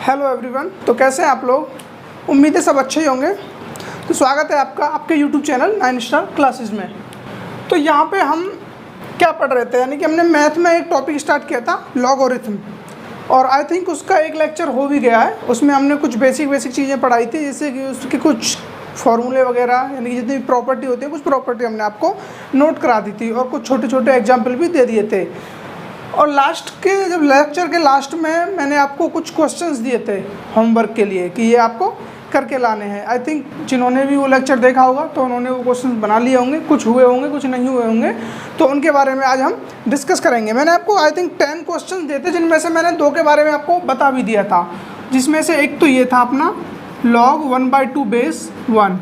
Hello everyone. तो कैसे हैं आप लोग? उम्मीद है सब अच्छे ही होंगे। तो स्वागत है आपका आपके यूट्यूब चैनल 9 स्टार क्लासेस में। तो यहाँ पे हम क्या पढ़ रहे थे, यानी कि हमने मैथ में एक टॉपिक स्टार्ट किया था लॉगरिथम, और आई थिंक उसका एक लेक्चर हो भी गया है। उसमें हमने कुछ बेसिक चीज़ें पढ़ाई थी, जैसे कि उसके कुछ फॉर्मूले वगैरह, यानी कि जितनी प्रॉपर्टी होती है कुछ प्रॉपर्टी हमने आपको नोट करा दी थी और कुछ छोटे छोटे एग्जाम्पल भी दे दिए थे। और लास्ट के जब लेक्चर के लास्ट में मैंने आपको कुछ क्वेश्चंस दिए थे होमवर्क के लिए कि ये आपको करके लाने हैं। आई थिंक जिन्होंने भी वो लेक्चर देखा होगा तो उन्होंने वो क्वेश्चंस बना लिए होंगे, कुछ हुए होंगे कुछ नहीं हुए होंगे, तो उनके बारे में आज हम डिस्कस करेंगे। मैंने आपको आई थिंक 10 क्वेश्चन दिए थे, जिनमें से मैंने 2 के बारे में आपको बता भी दिया था, जिसमें से एक तो ये था अपना log 1/2 बेस 1।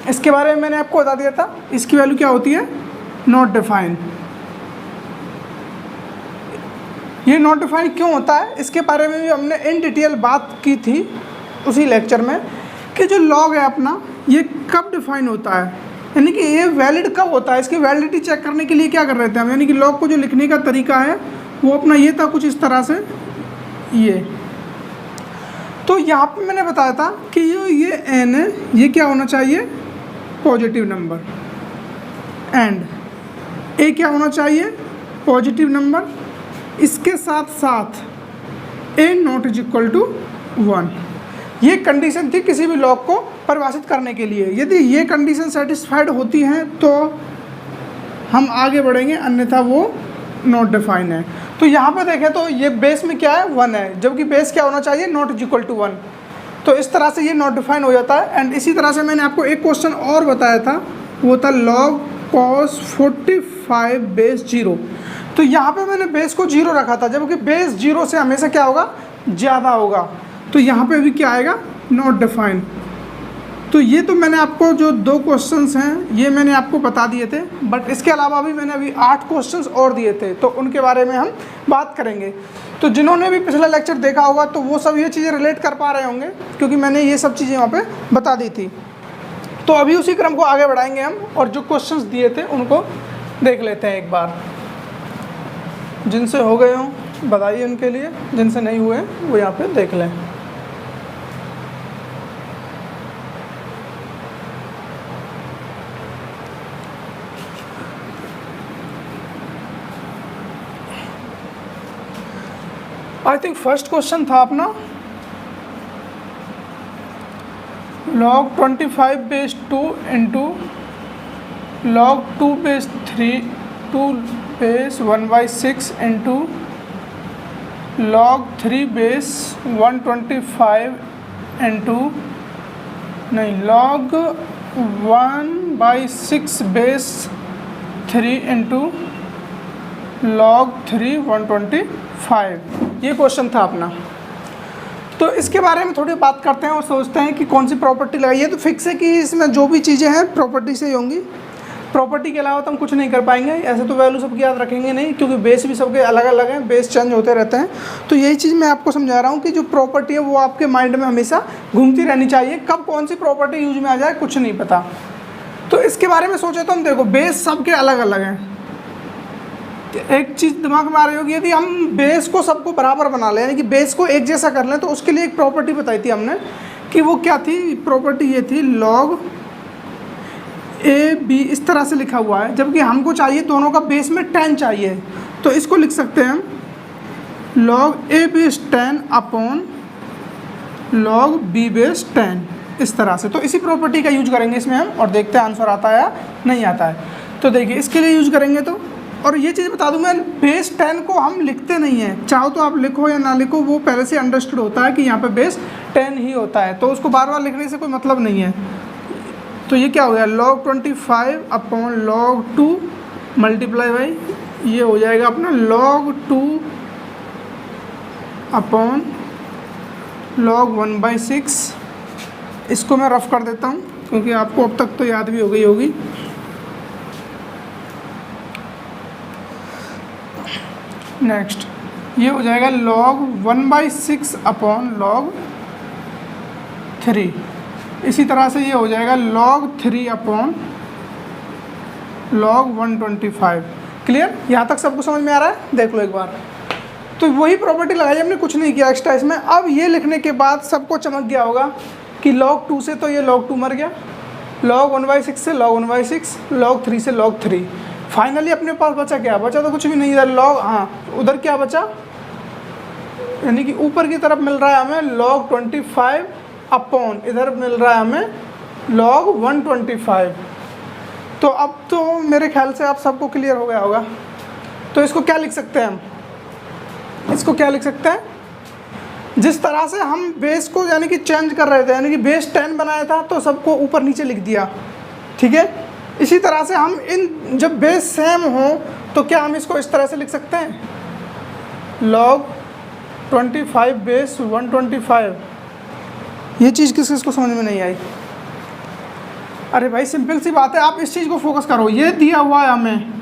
इसके बारे में मैंने आपको बता दिया था, इसकी वैल्यू क्या होती है, नॉट डिफाइन। ये नॉट डिफाइन क्यों होता है, इसके बारे में भी हमने इन डिटेल बात की थी उसी लेक्चर में, कि जो लॉग है अपना ये कब डिफाइन होता है, यानी कि ये वैलिड कब होता है। इसकी वैलिडिटी चेक करने के लिए क्या कर रहे थे हम, यानी कि लॉग को जो लिखने का तरीका है वो अपना ये था कुछ इस तरह से। ये तो यहाँ पे मैंने बताया था कि ये n है, ये क्या होना चाहिए, पॉजिटिव नंबर, एंड ए क्या होना चाहिए, पॉजिटिव नंबर। इसके साथ साथ ए नॉट इज इक्वल टू 1। ये कंडीशन थी किसी भी लॉग को परिभाषित करने के लिए। यदि ये कंडीशन सेटिस्फाइड होती हैं तो हम आगे बढ़ेंगे, अन्यथा वो नॉट डिफाइन है। तो यहाँ पे देखें तो ये बेस में क्या है, 1 है, जबकि बेस क्या होना चाहिए, नॉट इज इक्वल टू 1। तो इस तरह से ये नॉट डिफाइन हो जाता है। एंड इसी तरह से मैंने आपको एक क्वेश्चन और बताया था, वो था log cos 45 बेस 0। तो यहाँ पे मैंने बेस को 0 रखा था, जबकि बेस 0 से हमेशा क्या होगा, ज़्यादा होगा। तो यहाँ पे भी क्या आएगा, नॉट डिफाइन। तो ये तो मैंने आपको जो 2 क्वेश्चंस हैं ये मैंने आपको बता दिए थे, बट इसके अलावा भी मैंने अभी 8 क्वेश्चंस और दिए थे, तो उनके बारे में हम बात करेंगे। तो जिन्होंने भी पिछला लेक्चर देखा होगा तो वो सब ये चीज़ें रिलेट कर पा रहे होंगे, क्योंकि मैंने ये सब चीज़ें वहाँ पे बता दी थी। तो अभी उसी क्रम को आगे बढ़ाएंगे हम, और जो क्वेश्चंस दिए थे उनको देख लेते हैं एक बार। जिनसे हो गए हों बताइए उनके लिए, जिनसे नहीं हुए वो यहाँ पे देख लें। आई थिंक फर्स्ट क्वेश्चन था अपना log 25 base 2 into log 2 base 3 2 base 1/6 into log 3 base 125 into नहीं log 1/6 बेस 3 इंटू log 3 125। ये क्वेश्चन था अपना। तो इसके बारे में थोड़ी बात करते हैं और सोचते हैं कि कौन सी प्रॉपर्टी लगाई है। तो फिक्स है कि इसमें जो भी चीज़ें हैं प्रॉपर्टी से ही होंगी, प्रॉपर्टी के अलावा तो हम कुछ नहीं कर पाएंगे। ऐसे तो वैल्यू सबकी याद रखेंगे नहीं, क्योंकि बेस भी सबके अलग अलग हैं, बेस चेंज होते रहते हैं। तो यही चीज़ मैं आपको समझा रहा हूँ कि जो प्रॉपर्टी है वो आपके माइंड में हमेशा घूमती रहनी चाहिए। कब कौन सी प्रॉपर्टी यूज में आ जाए कुछ नहीं पता। तो इसके बारे में सोचे तो हम देखो, बेस सबके अलग अलग हैं। एक चीज़ दिमाग में आ रही होगी, यदि हम बेस को सबको बराबर बना लें, यानी कि बेस को एक जैसा कर लें, तो उसके लिए एक प्रॉपर्टी बताई थी हमने कि वो क्या थी, प्रॉपर्टी ये थी log a b, इस तरह से लिखा हुआ है, जबकि हमको चाहिए दोनों का बेस में 10 चाहिए। तो इसको लिख सकते हैं हम log a base 10 upon log b base 10, इस तरह से। तो इसी प्रॉपर्टी का यूज करेंगे इसमें हम, और देखते हैं आंसर आता है या नहीं आता है। तो देखिए इसके लिए यूज करेंगे तो, और ये चीज़ बता दूं मैं, बेस 10 को हम लिखते नहीं हैं, चाहो तो आप लिखो या ना लिखो, वो पहले से अंडरस्टूड होता है कि यहाँ पे बेस 10 ही होता है, तो उसको बार बार लिखने से कोई मतलब नहीं है। तो ये क्या हो गया, log 25 upon log 2 multiply by ये हो जाएगा अपना log 2 अपॉन log 1/6। इसको मैं रफ कर देता हूँ क्योंकि आपको अब तक तो याद भी हो गई होगी। नेक्स्ट ये हो जाएगा log 1/6 अपॉन log 3। इसी तरह से ये हो जाएगा log 3 अपॉन log 125। क्लियर? यहाँ तक सबको समझ में आ रहा है? देख लो एक बार। तो वही प्रॉपर्टी लगाई हमने, कुछ नहीं किया एक्स्ट्रा इसमें। अब ये लिखने के बाद सबको चमक गया होगा कि log 2 से तो ये log 2 मर गया, log 1/6 से log 1/6, log 3 से log 3। फाइनली अपने पास बचा क्या? बचा तो कुछ भी नहीं, इधर log, हाँ उधर क्या बचा, यानी कि ऊपर की तरफ मिल रहा है हमें log 25 अपॉन, इधर मिल रहा है हमें log 125। तो अब तो मेरे ख्याल से आप सबको क्लियर हो गया होगा। तो इसको क्या लिख सकते हैं हम, इसको क्या लिख सकते हैं, जिस तरह से हम बेस को यानी कि चेंज कर रहे थे, यानी कि बेस 10 बनाया था तो सबको ऊपर नीचे लिख दिया, ठीक है। इसी तरह से हम इन जब बेस सेम हो तो क्या हम इसको इस तरह से लिख सकते हैं, log 25 बेस 125। ये चीज़ किस किस को समझ में नहीं आई? अरे भाई सिंपल सी बात है, आप इस चीज़ को फोकस करो, ये दिया हुआ है हमें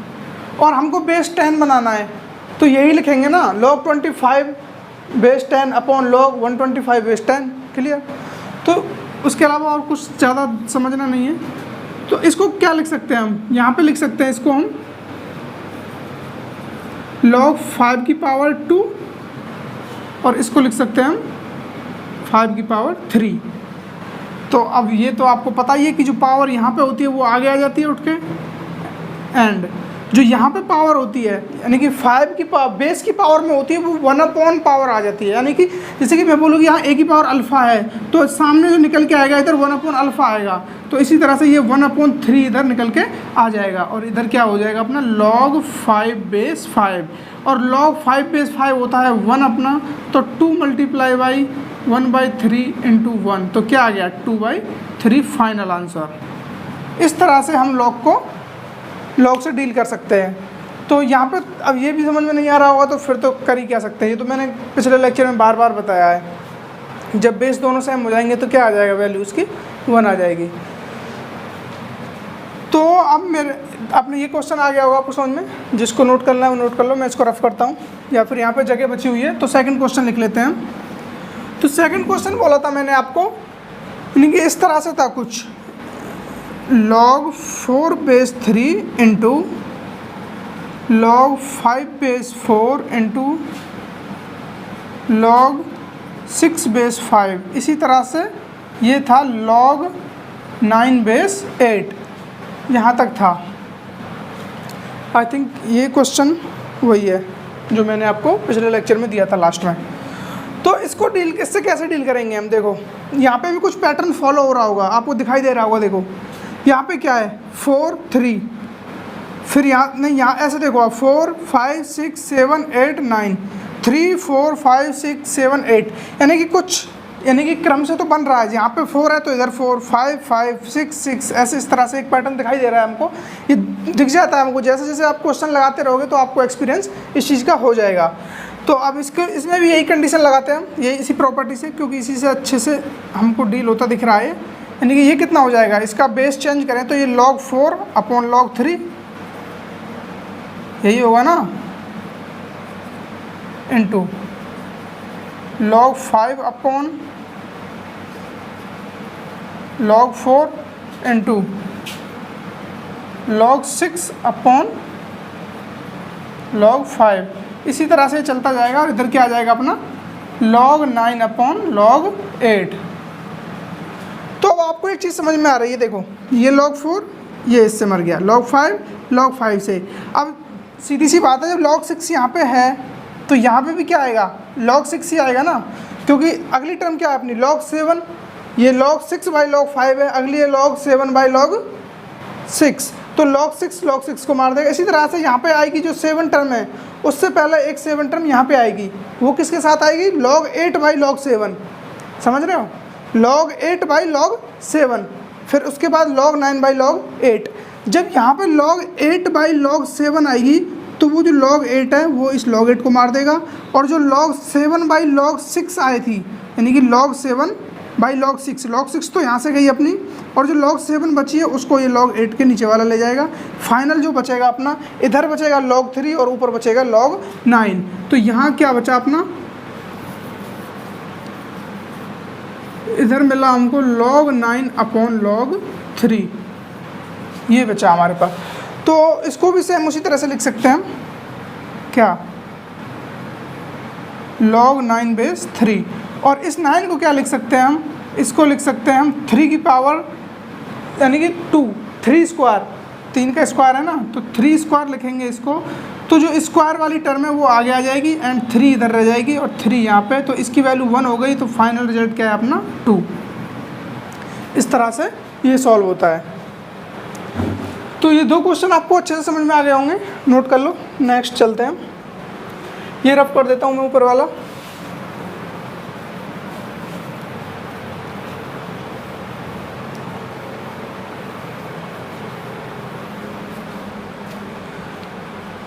और हमको बेस 10 बनाना है, तो यही लिखेंगे ना, log 25 base 10 upon log 125 base 10। Clear? तो उसके अलावा और कुछ ज़्यादा समझना नहीं है। तो इसको क्या लिख सकते हैं हम, यहाँ पे लिख सकते हैं इसको हम log 5 की पावर 2 और इसको लिख सकते हैं हम 5 की पावर 3। तो अब ये तो आपको पता ही है कि जो पावर यहाँ पे होती है वो आगे आ जाती है उठ के, एंड जो यहाँ पे पावर होती है यानी कि 5 की पावर बेस की पावर में होती है वो 1 अपॉन पावर आ जाती है। यानी कि जैसे कि मैं बोलूँगी यहाँ a की पावर अल्फ़ा है तो सामने जो निकल के आएगा इधर 1 अपॉन अल्फ़ा आएगा, तो इसी तरह से ये 1/3 इधर निकल के आ जाएगा और इधर क्या हो जाएगा अपना log 5 बेस 5, और log 5 बेस 5 होता है 1 अपना, तो 2 मल्टीप्लाई बाई 1/3 इंटू 1, तो क्या आ गया 2/3 फाइनल आंसर। इस तरह से हम log से डील कर सकते हैं। तो यहाँ पे अब ये भी समझ में नहीं आ रहा होगा तो फिर तो कर ही क्या सकते हैं, ये तो मैंने पिछले लेक्चर में बार बार बताया है। जब बेस दोनों सेम हो जाएंगे तो क्या आ जाएगा, वैल्यू उसकी 1 आ जाएगी। तो अब आपने ये क्वेश्चन आ गया होगा आपको समझ में, जिसको नोट करना है वो नोट कर लो, मैं इसको रफ करता हूँ या फिर यहाँ पे जगह बची हुई है। तो सेकंड क्वेश्चन लिख लेते हैं। तो सेकंड क्वेश्चन बोला था मैंने आपको, यानी कि इस तरह से था कुछ, log 4 base 3 into log 5 base 4 into log 6 base 5। इसी तरह से ये था log 9 बेस 8, यहाँ तक था। आई थिंक ये क्वेश्चन वही है जो मैंने आपको पिछले लेक्चर में दिया था लास्ट में। तो इसको इससे कैसे डील करेंगे हम, देखो यहाँ पे भी कुछ पैटर्न फॉलो हो रहा होगा, आपको दिखाई दे रहा होगा। देखो यहाँ पे क्या है 4 3, फिर यहाँ नहीं, यहाँ ऐसे देखो आप 4 5 6 7 8 9, 3 4 5 6 7 8, यानी कि कुछ यानी कि क्रम से तो बन रहा है। यहाँ पे 4 है तो इधर 4 5 5 6 6, ऐसे इस तरह से एक पैटर्न दिखाई दे रहा है हमको, ये दिख जाता है हमको। जैसे जैसे आप क्वेश्चन लगाते रहोगे तो आपको एक्सपीरियंस इस चीज़ का हो जाएगा। तो अब इसमें भी यही कंडीशन लगाते हैं हम, ये इसी प्रॉपर्टी से, क्योंकि इसी से अच्छे से हमको डील होता दिख रहा है। यानी कि ये कितना हो जाएगा, इसका बेस चेंज करें तो ये log 4 अपॉन log 3 यही होगा ना, into log 5 upon log 4 into log 6 upon log 5। इसी तरह से चलता जाएगा और इधर क्या आ जाएगा अपना log 9 अपॉन log 8। तो अब आपको एक चीज़ समझ में आ रही है, देखो ये log 4 ये इससे मर गया, log 5 से। अब सीधी सी बात है, जब log 6 यहाँ पे है तो यहाँ पे भी क्या आएगा, log 6 ही आएगा ना, क्योंकि अगली टर्म क्या है अपनी log 7, ये log 6 बाई log 5 है, अगली है log 7 बाई log 6, तो log 6 को मार देगा। इसी तरह से यहाँ पे आएगी जो 7 टर्म है, उससे पहले एक 7 टर्म यहाँ पे आएगी, वो किसके साथ आएगी, log 8 बाई log 7, समझ रहे हो, log 8 बाई log 7, फिर उसके बाद log 9 बाई log 8। जब यहाँ पे log 8 बाई log 7 आएगी तो वो जो log 8 है वो इस log 8 को मार देगा, और जो log 7 बाई log 6 आई थी, यानी कि log 7 बाई log 6 तो यहाँ से गई अपनी, और जो log 7 बची है उसको ये log 8 के नीचे वाला ले जाएगा। फाइनल जो बचेगा अपना, इधर बचेगा log 3 और ऊपर बचेगा log 9। तो यहाँ क्या बचा अपना, इधर मिला हमको log 9 अपॉन log 3, ये बचा हमारे पास। तो इसको भी सेम उसी तरह से लिख सकते हैं हम, क्या log 9 बेस 3। और इस 9 को क्या लिख सकते हैं हम, इसको लिख सकते हैं हम 3 की पावर यानी कि 2, 3 स्क्वायर, 3 का स्क्वायर है ना, तो 3 स्क्वायर लिखेंगे इसको। तो जो स्क्वायर वाली टर्म है वो आगे आ जाएगी एंड 3 इधर रह जाएगी और 3 यहाँ पे, तो इसकी वैल्यू 1 हो गई। तो फाइनल रिजल्ट क्या है अपना 2। इस तरह से ये सॉल्व होता है। तो ये 2 क्वेश्चन आपको अच्छे से समझ में आ गए होंगे, नोट कर लो। नेक्स्ट चलते हैं, ये रफ कर देता हूँ मैं ऊपर वाला।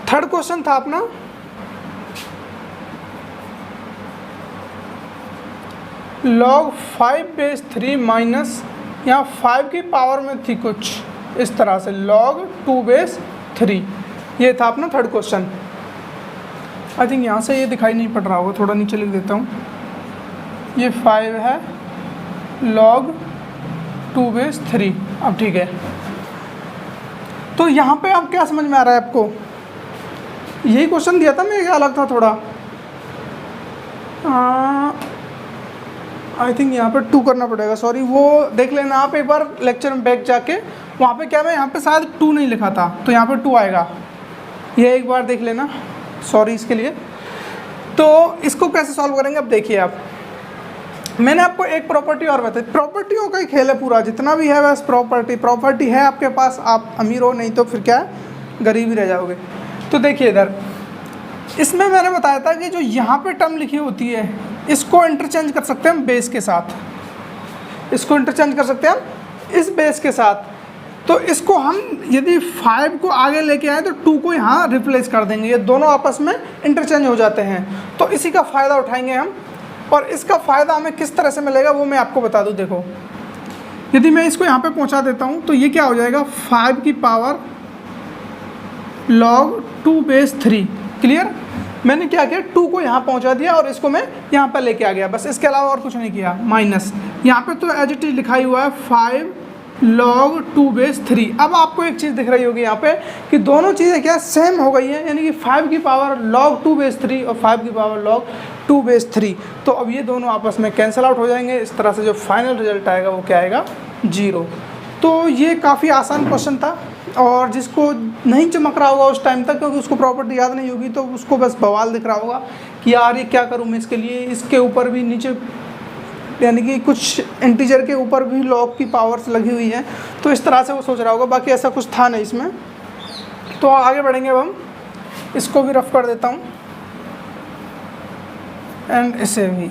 थर्ड क्वेश्चन था अपना log 5 बेस 3 माइनस, यहाँ 5 की पावर में थी कुछ इस तरह से log 2 बेस 3। ये था अपना थर्ड क्वेश्चन। आई थिंक यहाँ से ये दिखाई नहीं पड़ रहा होगा, थोड़ा नीचे लिख देता हूँ। ये 5 है log 2 बेस 3। अब ठीक है, तो यहाँ पे अब क्या समझ में आ रहा है आपको, यही क्वेश्चन दिया था मैं, क्या अलग था थोड़ा। आई थिंक यहाँ पर 2 करना पड़ेगा, सॉरी, वो देख लेना आप एक बार लेक्चर में बैक जाके, वहाँ पे क्या मैं यहाँ पे शायद 2 नहीं लिखा था, तो यहाँ पर 2 आएगा, ये एक बार देख लेना, सॉरी इसके लिए। तो इसको कैसे सॉल्व करेंगे अब देखिए आप, मैंने आपको एक प्रॉपर्टी और बताई, प्रॉपर्टियों का ही खेल है पूरा, जितना भी है बस प्रॉपर्टी है आपके पास, आप अमीर हो, नहीं तो फिर क्या है, गरीब ही रह जाओगे। तो देखिए इधर, इसमें मैंने बताया था कि जो यहाँ पे टर्म लिखी होती है इसको इंटरचेंज कर सकते हैं हम बेस के साथ, इसको इंटरचेंज कर सकते हैं हम इस बेस के साथ। तो इसको हम यदि 5 को आगे लेके आए तो 2 को यहाँ रिप्लेस कर देंगे, ये दोनों आपस में इंटरचेंज हो जाते हैं। तो इसी का फ़ायदा उठाएंगे हम, और इसका फ़ायदा हमें किस तरह से मिलेगा वो मैं आपको बता दूँ। देखो, यदि मैं इसको यहाँ पे पहुँचा देता हूँ तो ये क्या हो जाएगा, 5 की पावर log 2 बेस 3। क्लियर, मैंने क्या किया, 2 को यहाँ पहुँचा दिया और इसको मैं यहाँ पर लेके आ गया, बस इसके अलावा और कुछ नहीं किया। माइनस यहाँ पे तो एज इट इज लिखा ही हुआ है 5 log 2 बेस 3। अब आपको एक चीज़ दिख रही होगी यहाँ पे कि दोनों चीज़ें क्या सेम हो गई हैं, यानी कि 5 की पावर log 2 बेस 3 और 5 की पावर log 2 बेस 3। तो अब ये दोनों आपस में कैंसिल आउट हो जाएंगे, इस तरह से जो फाइनल रिजल्ट आएगा वो क्या आएगा, 0। तो ये काफ़ी आसान क्वेश्चन था, और जिसको नहीं चमक रहा होगा उस टाइम तक, क्योंकि उसको प्रॉपर्टी याद नहीं होगी, तो उसको बस बवाल दिख रहा होगा कि यार ये क्या करूँ मैं इसके लिए, इसके ऊपर भी नीचे यानी कि कुछ इंटीजर के ऊपर भी लॉग की पावर्स लगी हुई हैं, तो इस तरह से वो सोच रहा होगा। बाकी ऐसा कुछ था नहीं इसमें। तो आगे बढ़ेंगे, अब हम इसको भी रफ कर देता हूँ एंड इसे भी।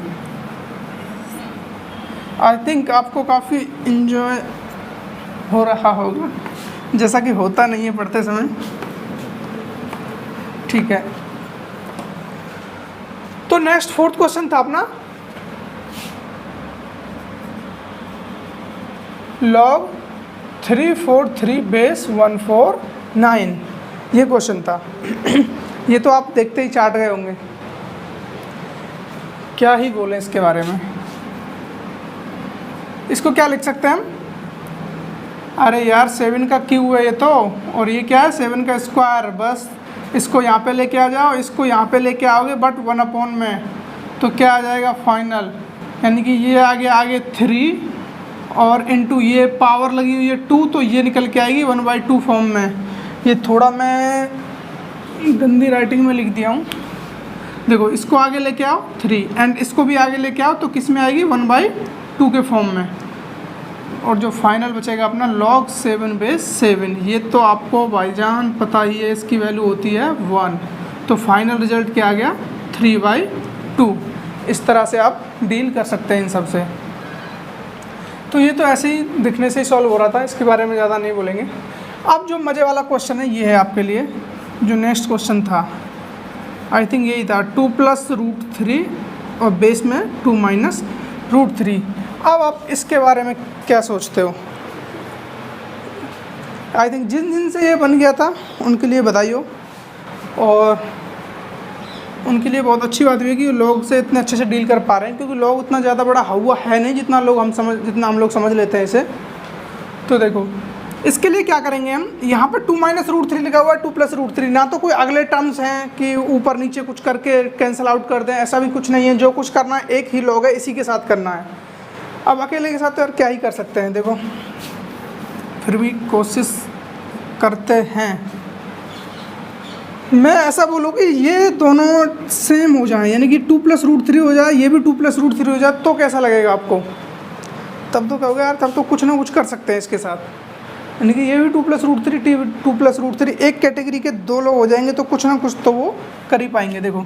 आई थिंक आपको काफ़ी इन्जॉय हो रहा होगा, जैसा कि होता नहीं है पढ़ते समय। ठीक है, तो नेक्स्ट फोर्थ क्वेश्चन था अपना log 343 बेस 149, ये क्वेश्चन था। ये तो आप देखते ही चाट गए होंगे, क्या ही बोलें इसके बारे में। इसको क्या लिख सकते हैं हम, अरे यार 7 का क्यूब है ये तो, और ये क्या है 7 का स्क्वायर, बस इसको यहाँ पे लेके आ जाओ, इसको यहाँ पे लेके आओगे बट 1 में, तो क्या आ जाएगा फाइनल, यानी कि ये आगे 3 और इनटू ये पावर लगी हुई है 2, तो ये निकल के आएगी 1/2 फॉर्म में। ये थोड़ा मैं गंदी राइटिंग में लिख दिया हूँ, देखो इसको आगे लेके आओ 3 एंड इसको भी आगे लेके आओ, तो किस में आएगी 1/2 के फॉर्म में, और जो फाइनल बचेगा अपना log 7 बेस 7। ये तो आपको भाईजान पता ही है, इसकी वैल्यू होती है 1, तो फाइनल रिजल्ट क्या आ गया 3/2। इस तरह से आप डील कर सकते हैं इन सब से। तो ये तो ऐसे ही दिखने से ही सॉल्व हो रहा था, इसके बारे में ज़्यादा नहीं बोलेंगे। अब जो मज़े वाला क्वेश्चन है ये है आपके लिए, जो नेक्स्ट क्वेश्चन था आई थिंक यही था, 2 + √3 और बेस में 2 - √3। अब आप इसके बारे में क्या सोचते हो? आई थिंक जिन जिन से ये बन गया था उनके लिए बधाई हो, और उनके लिए बहुत अच्छी बात हुई है कि लोग से इतने अच्छे से डील कर पा रहे हैं, क्योंकि लोग उतना ज़्यादा बड़ा हुआ है नहीं जितना हम लोग समझ लेते हैं इसे। तो देखो इसके लिए क्या करेंगे हम, यहाँ पे 2 माइनस रूट थ्री लिखा हुआ है, 2 प्लस रूट थ्री, ना तो कोई अगले टर्म्स हैं कि ऊपर नीचे कुछ करके कैंसिल आउट कर दें, ऐसा भी कुछ नहीं है। जो कुछ करना है एक ही लॉग है, इसी के साथ करना है। अब अकेले के साथ तो यार क्या ही कर सकते हैं, देखो फिर भी कोशिश करते हैं। मैं ऐसा बोलूँ कि ये दोनों सेम हो जाएं, यानी कि 2 प्लस रूट थ्री हो जाए, ये भी 2 प्लस रूट थ्री हो जाए, तो कैसा लगेगा आपको? तब तो कहोगे यार तब तो कुछ ना कुछ कर सकते हैं इसके साथ, यानी कि ये भी 2 plus root three, 2 plus root three, एक कैटेगरी के दो लोग हो जाएंगे, तो कुछ ना कुछ तो वो कर ही पाएंगे। देखो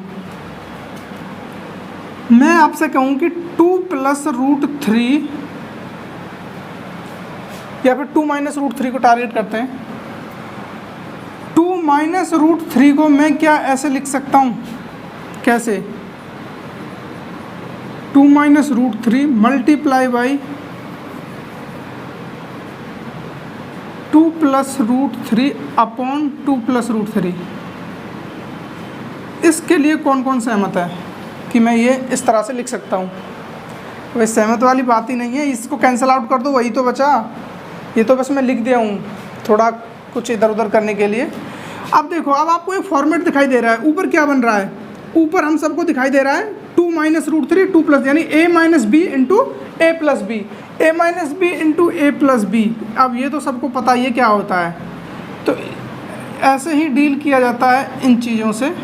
मैं आपसे कहूँ कि 2 प्लस रूट थ्री या फिर 2 माइनस रूट थ्री को टारगेट करते हैं। 2 माइनस रूट थ्री को मैं क्या ऐसे लिख सकता हूँ, कैसे? 2 minus root three multiply by 2 plus root three upon 2 plus root three. इसके लिए कौन कौन सहमत है कि मैं ये इस तरह से लिख सकता हूँ? वही सहमत वाली बात ही नहीं है, इसको कैंसिल आउट कर दो, वही तो बचा। ये तो बस मैं लिख दिया हूँ थोड़ा कुछ इधर उधर करने के लिए। अब देखो, अब आपको एक फॉर्मेट दिखाई दे रहा है, ऊपर क्या बन रहा है? ऊपर हम सबको दिखाई दे रहा है 2 माइनस रूट थ्री 2 प्लस, यानी a minus b into a plus b, a minus b into a plus b. अब ये तो सबको पता ये क्या होता है, तो ऐसे ही डील किया जाता है इन चीज़ों से।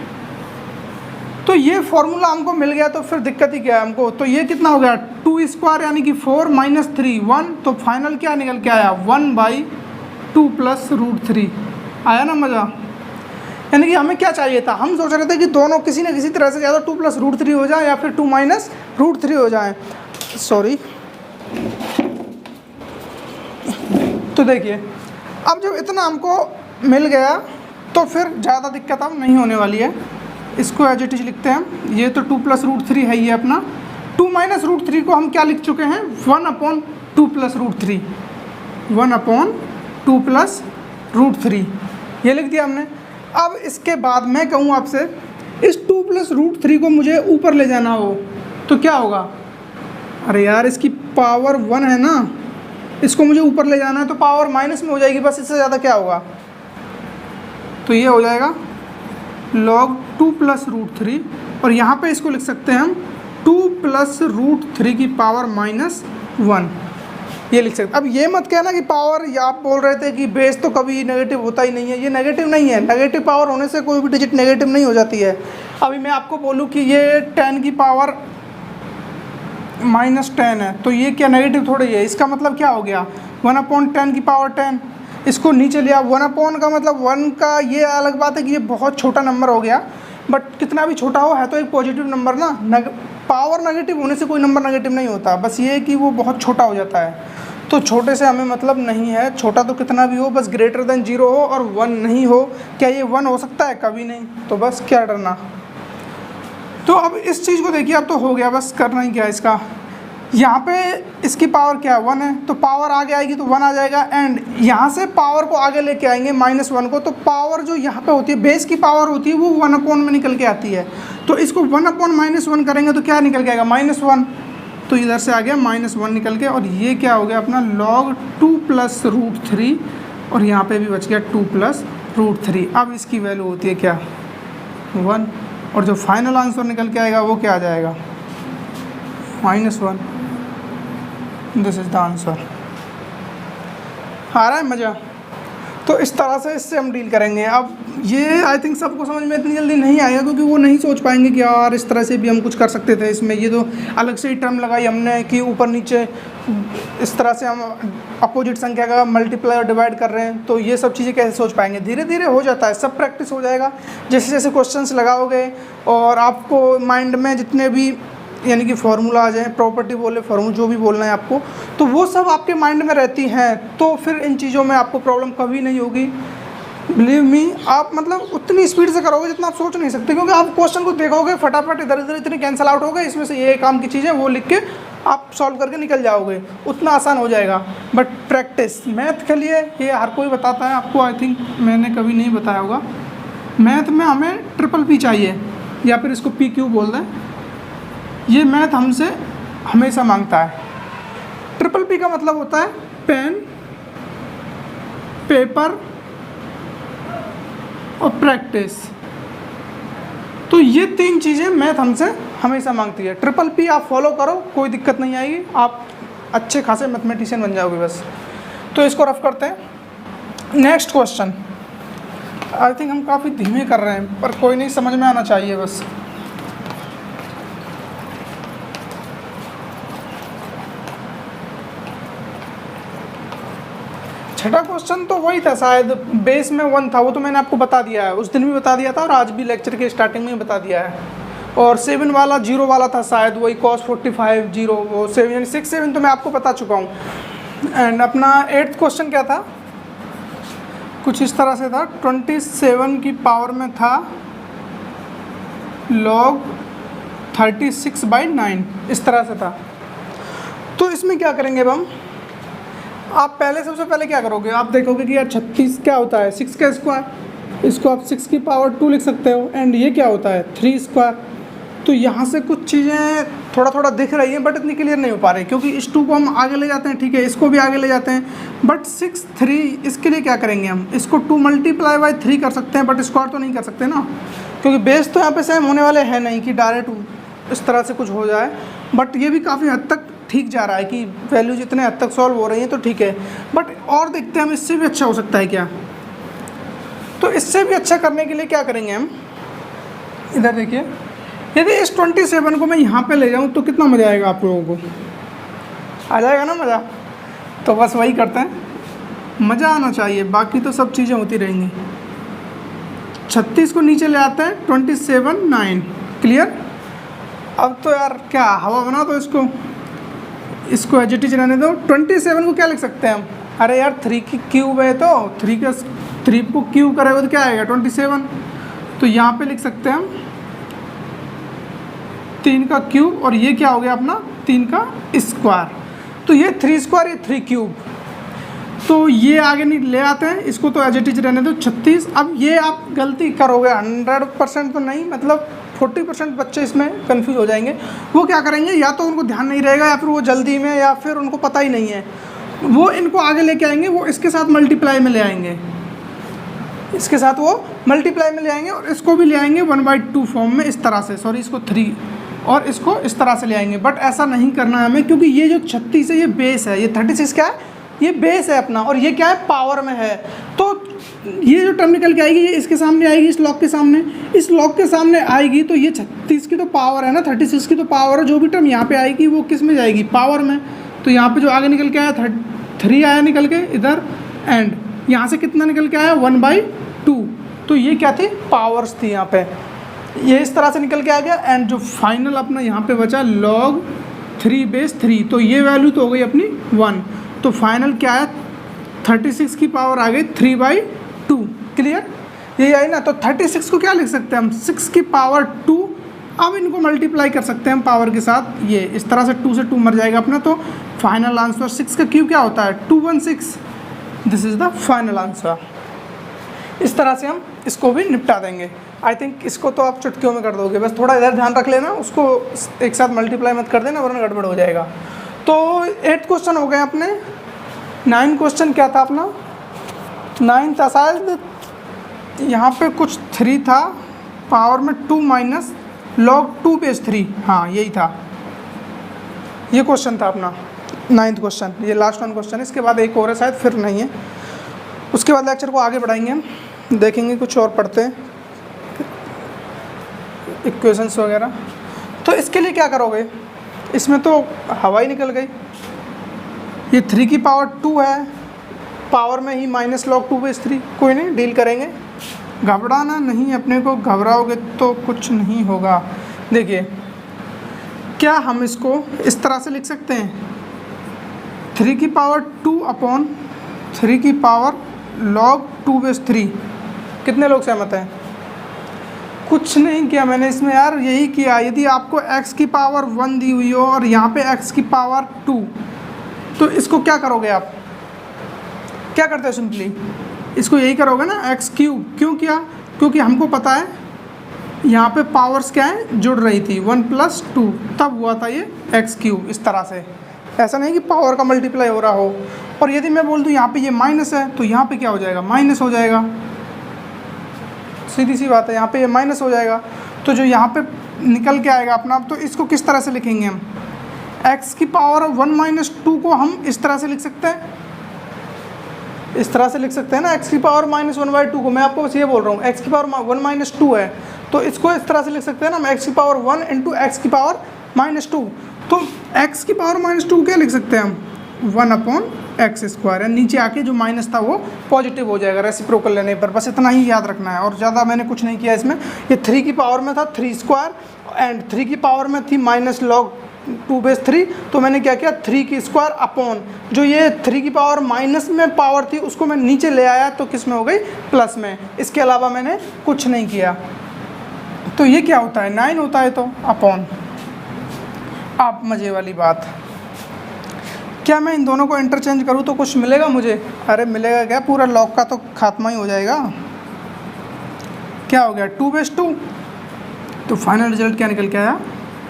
तो ये फॉर्मूला हमको मिल गया, तो फिर दिक्कत ही क्या है हमको? तो ये कितना हो गया 2 स्क्वायर यानी कि 4 माइनस 3 1, तो फाइनल क्या निकल के आया 1/2 प्लस रूट थ्री। आया ना मज़ा? यानी कि हमें क्या चाहिए था, हम सोच रहे थे कि दोनों किसी न किसी तरह से या तो 2 प्लस रूट थ्री हो जाए या फिर 2 माइनस रूट थ्री हो जाए। सॉरी। तो देखिए अब जब इतना हमको मिल गया तो फिर ज़्यादा दिक्कत अब नहीं होने वाली है। इसको एज इट इज लिखते हैं हम। ये तो 2 प्लस रूट थ्री है ये अपना। 2 माइनस रूट थ्री को हम क्या लिख चुके हैं 1/2 plus root three, 1/2 plus root three, ये लिख दिया हमने। अब इसके बाद मैं कहूँ आपसे इस 2 प्लस रूट थ्री को मुझे ऊपर ले जाना हो तो क्या होगा? अरे यार इसकी पावर 1 है ना, इसको मुझे ऊपर ले जाना है तो पावर माइनस में हो जाएगी, बस इससे ज़्यादा क्या होगा? तो ये हो जाएगा log 2 प्लस रूट थ्री, और यहाँ पे इसको लिख सकते हैं हम 2 प्लस रूट थ्री की पावर -1, ये लिख सकते। अब ये मत कहना कि पावर, या आप बोल रहे थे कि बेस तो कभी नेगेटिव होता ही नहीं है, ये नेगेटिव नहीं है। नेगेटिव पावर होने से कोई भी डिजिट नेगेटिव नहीं हो जाती है। अभी मैं आपको बोलूँ कि ये 10 की पावर -10 है, तो ये क्या नेगेटिव थोड़ी है? इसका मतलब क्या हो गया 1/10 की पावर 10। इसको नीचे लिया 1/, का मतलब 1 का, ये अलग बात है कि ये बहुत छोटा नंबर हो गया, बट कितना भी छोटा हो है तो एक पॉजिटिव नंबर ना। पावर नेगेटिव होने से कोई नंबर नेगेटिव नहीं होता, बस ये कि वो बहुत छोटा हो जाता है। तो छोटे से हमें मतलब नहीं है, छोटा तो कितना भी हो, बस ग्रेटर देन 0 हो और 1 नहीं हो। क्या ये 1 हो सकता है? कभी नहीं। तो बस क्या डरना। तो अब इस चीज़ को देखिए, अब तो हो गया, बस करना ही क्या इसका। यहाँ पे इसकी पावर क्या है 1 है, तो पावर आगे आएगी तो 1 आ जाएगा, एंड यहाँ से पावर को आगे लेके आएंगे -1 को, तो पावर जो यहाँ पे होती है बेस की पावर होती है वो 1/, में निकल के आती है। तो इसको 1/-1 करेंगे तो क्या निकल के आएगा -1, तो इधर से आ गया -1 निकल के, और ये क्या हो गया अपना log 2 प्लस रूट थ्री, और यहाँ पे भी बच गया 2 प्लस रूट थ्री। अब इसकी वैल्यू होती है क्या 1, और जो फाइनल आंसर निकल के आएगा वो क्या आ जाएगा -1। This is the answer. आ रहा है मज़ा? तो इस तरह से इससे हम डील करेंगे। अब ये आई थिंक सबको समझ में इतनी जल्दी नहीं आएगा, क्योंकि वो नहीं सोच पाएंगे कि यार इस तरह से भी हम कुछ कर सकते थे इसमें। ये तो अलग से ही टर्म लगाई हमने कि ऊपर नीचे इस तरह से हम अपोजिट संख्या का मल्टीप्लाई और डिवाइड कर रहे हैं, तो ये सब चीज़ें कैसे सोच पाएंगे? धीरे धीरे हो जाता है, सब प्रैक्टिस हो जाएगा। जैसे जैसे क्वेश्चंस लगाओगे और आपको माइंड में जितने भी यानी कि फार्मूला आ जाए, प्रॉपर्टी बोले, फार्मूला जो भी बोलना है आपको, तो वो सब आपके माइंड में रहती हैं, तो फिर इन चीज़ों में आपको प्रॉब्लम कभी नहीं होगी। बिलीव मी, आप मतलब उतनी स्पीड से करोगे जितना आप सोच नहीं सकते, क्योंकि आप क्वेश्चन को देखोगे फटाफट इधर इधर इतनी कैंसिल आउट हो गए, इसमें से ये काम की चीज़ें वो लिख के आप सॉल्व करके निकल जाओगे, उतना आसान हो जाएगा। बट प्रैक्टिस मैथ के लिए ये हर कोई बताता है आपको, आई थिंक मैंने कभी नहीं बताया होगा। मैथ में हमें PPP चाहिए, या फिर इसको PQ बोल दें। ये मैथ हमसे हमेशा मांगता है। PPP का मतलब होता है पेन, पेपर और प्रैक्टिस। तो ये 3 चीज़ें मैथ हमसे हमेशा मांगती है। ट्रिपल पी आप फॉलो करो, कोई दिक्कत नहीं आएगी, आप अच्छे खासे मैथमेटिशियन बन जाओगे बस। तो इसको रफ करते हैं। नेक्स्ट क्वेश्चन, आई थिंक हम काफ़ी धीमे कर रहे हैं, पर कोई नहीं, समझ में आना चाहिए बस। छठा क्वेश्चन तो वही था शायद, बेस में 1 था, वो तो मैंने आपको बता दिया है, उस दिन भी बता दिया था और आज भी लेक्चर के स्टार्टिंग में ही बता दिया है। और 7 वाला 0 वाला था शायद, वही cos 45 0, वो 7 यानी 6 7 तो मैं आपको बता चुका हूँ। एंड अपना 8th क्वेश्चन क्या था, कुछ इस तरह से था, 27 की पावर में था log 36/9, इस तरह से था। तो इसमें क्या करेंगे अब हम, आप सबसे पहले क्या करोगे, आप देखोगे कि यार 36 क्या होता है, 6 का स्क्वायर, इसको आप 6 की पावर 2 लिख सकते हो। एंड ये क्या होता है, 3 स्क्वायर। तो यहाँ से कुछ चीज़ें थोड़ा थोड़ा दिख रही हैं, बट इतनी क्लियर नहीं हो पा रही, क्योंकि इस 2 को हम आगे ले जाते हैं, ठीक है, इसको भी आगे ले जाते हैं, बट 6 3, इसके लिए क्या करेंगे हम, इसको 2 × 3 कर सकते हैं, बट स्क्वायर तो नहीं कर सकते ना, क्योंकि बेस तो यहाँ पे सेम होने वाले हैं नहीं कि डायरेक्ट इस तरह से कुछ हो जाए। बट ये भी काफ़ी हद तक ठीक जा रहा है कि वैल्यूज इतने हद तक सॉल्व हो रही हैं, तो ठीक है। बट और देखते हैं हम, इससे भी अच्छा हो सकता है क्या। तो इससे भी अच्छा करने के लिए क्या करेंगे हम, इधर देखिए, यदि इस 27 को मैं यहाँ पे ले जाऊँ तो कितना मज़ा आएगा, आप लोगों को आ जाएगा ना मज़ा। तो बस वही करते हैं, मज़ा आना चाहिए, बाकी तो सब चीज़ें होती रहेंगी। 36 को नीचे ले आते हैं, 27 9, क्लियर। अब तो यार क्या हवा बना, तो इसको एज इट इज रहने दो। 27 को क्या लिख सकते हैं हम, अरे यार 3 की क्यूब है, तो 3 को क्यूब करेगा तो क्या आएगा 27। तो यहाँ पे लिख सकते हैं हम 3 का क्यूब, और ये क्या हो गया अपना 3 का स्क्वायर। तो ये 3 स्क्वायर, ये 3 क्यूब, तो ये आगे नहीं ले आते हैं, इसको तो एज इट इज रहने दो 36। अब ये आप गलती करोगे 100% तो नहीं, मतलब 40% बच्चे इसमें कंफ्यूज हो जाएंगे। वो क्या करेंगे, या तो उनको ध्यान नहीं रहेगा, या फिर वो जल्दी में, या फिर उनको पता ही नहीं है, वो इनको आगे लेके आएंगे, वो इसके साथ मल्टीप्लाई में ले आएंगे, इसके साथ वो मल्टीप्लाई में ले आएंगे, और इसको भी ले आएंगे 1/2 फॉर्म में, इस तरह से, सॉरी इसको 3 और इसको इस तरह से ले आएंगे। बट ऐसा नहीं करना है हमें, क्योंकि ये जो 36 है ये बेस है, ये 36 क्या है, ये बेस है अपना, और ये क्या है, पावर में है। तो ये जो टर्म निकल के आएगी, ये इसके सामने आएगी, इस लॉग के सामने, इस लॉग के सामने आएगी, तो ये 36 की तो पावर है ना, 36 की तो पावर है, जो भी टर्म यहाँ पे आएगी वो किस में जाएगी, पावर में। तो यहाँ पे जो आगे निकल के आया 3 आया निकल के इधर, एंड यहाँ से कितना निकल के आया 1/2। तो ये क्या थी, पावर्स थी यहाँ पे, ये इस तरह से निकल के आ गया। एंड जो फाइनल अपना यहाँ पे बचा log 3/3, तो ये वैल्यू तो हो गई अपनी 1। तो फाइनल क्या है, 36 की पावर आ गई 3/2, क्लियर, यही आई ना। तो 36 को क्या लिख सकते हैं हम, 6 की पावर 2। अब इनको मल्टीप्लाई कर सकते हैं हम पावर के साथ, ये इस तरह से 2 से 2 मर जाएगा अपना। तो फाइनल आंसर 6 का क्यूब क्या होता है 216, this is the final answer. इस तरह से हम इसको भी निपटा देंगे। आई थिंक इसको तो आप चुटकियों में कर दोगे, बस थोड़ा इधर ध्यान रख लेना, उसको एक साथ मल्टीप्लाई मत कर देना, वरना गड़बड़ हो जाएगा। तो 8 क्वेश्चन हो गए अपने। 9 क्वेश्चन क्या था अपना, 9 था शायद, यहाँ पे कुछ 3 था, पावर में 2 माइनस log 2/3, हाँ यही था, ये क्वेश्चन था अपना 9th क्वेश्चन। ये लास्ट 1 क्वेश्चन है, इसके बाद एक और है शायद, फिर नहीं है, उसके बाद लेक्चर को आगे बढ़ाएंगे हम, देखेंगे कुछ और पढ़ते हैं इक्वेशंस वगैरह। तो इसके लिए क्या करोगे, इसमें तो हवा ही निकल गई, ये 3 की पावर 2 है, पावर में ही माइनस log 2/3, कोई नहीं, डील करेंगे, घबराना नहीं अपने को, घबराओगे तो कुछ नहीं होगा। देखिए क्या हम इसको इस तरह से लिख सकते हैं, 3 की पावर 2 अपॉन 3 की पावर log 2/3। कितने लोग सहमत हैं? कुछ नहीं किया मैंने इसमें यार, यही किया। यदि आपको x की पावर 1 दी हुई हो और यहाँ पे x की पावर 2, तो इसको क्या करोगे आप, क्या करते हैं सिंपली, इसको यही करोगे ना, x क्यूब। क्यों किया, क्योंकि हमको पता है यहाँ पे पावर्स क्या है, जुड़ रही थी 1 + 2, तब हुआ था ये x क्यूब इस तरह से। ऐसा नहीं कि पावर का मल्टीप्लाई हो रहा हो। और यदि मैं बोल दूँ यहाँ पे ये माइनस है तो यहाँ पे क्या हो जाएगा, माइनस हो जाएगा, सीधी सी बात है, यहाँ पे ये माइनस हो जाएगा। तो जो यहाँ पे निकल के आएगा अपना, तो इसको किस तरह से लिखेंगे हम, x की पावर 1 - 2 को हम इस तरह से लिख सकते हैं, इस तरह से लिख सकते हैं ना, x की पावर -1/2 को। मैं आपको बस ये बोल रहा हूँ x की पावर 1 - 2 है तो इसको इस तरह से लिख सकते हैं ना, हम x की पावर 1 × x की पावर -2। तो x की पावर -2 क्या लिख सकते हैं हम, 1/x², है। नीचे आके जो माइनस था वो पॉजिटिव हो जाएगा रेसिप्रोकल लेने पर। बस इतना ही याद रखना है और ज़्यादा मैंने कुछ नहीं किया इसमें। ये 3 की पावर में था 3² एंड 3 की पावर में थी -log2/3, तो मैंने क्या किया 3 की स्क्वायर अपॉन जो ये 3 की पावर माइनस में पावर थी उसको मैं नीचे ले आया तो किस में हो गई, प्लस में। इसके अलावा मैंने कुछ नहीं किया। तो ये क्या होता है, 9 होता है, तो अपॉन। अब मज़े वाली बात, क्या मैं इन दोनों को इंटरचेंज करूँ तो कुछ मिलेगा मुझे? अरे मिलेगा क्या, पूरा लॉग का तो खात्मा ही हो जाएगा। क्या हो गया, 2/2। तो फाइनल रिजल्ट क्या निकल के आया,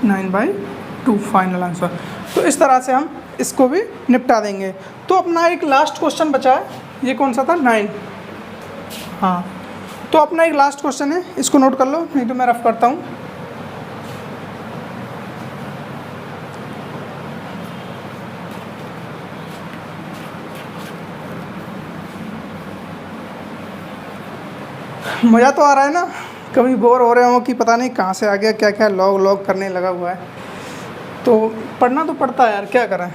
9/2 फाइनल आंसर। तो इस तरह से हम इसको भी निपटा देंगे। तो अपना एक लास्ट क्वेश्चन बचा है, ये कौन सा था, 9। हाँ, तो अपना एक लास्ट क्वेश्चन है, इसको नोट कर लो, नहीं तो मैं रफ करता हूँ। मज़ा तो आ रहा है ना, कभी बोर हो रहे हो कि पता नहीं कहाँ से आ गया, क्या क्या लॉग करने लगा हुआ है। तो पढ़ना तो पड़ता है यार, क्या करें,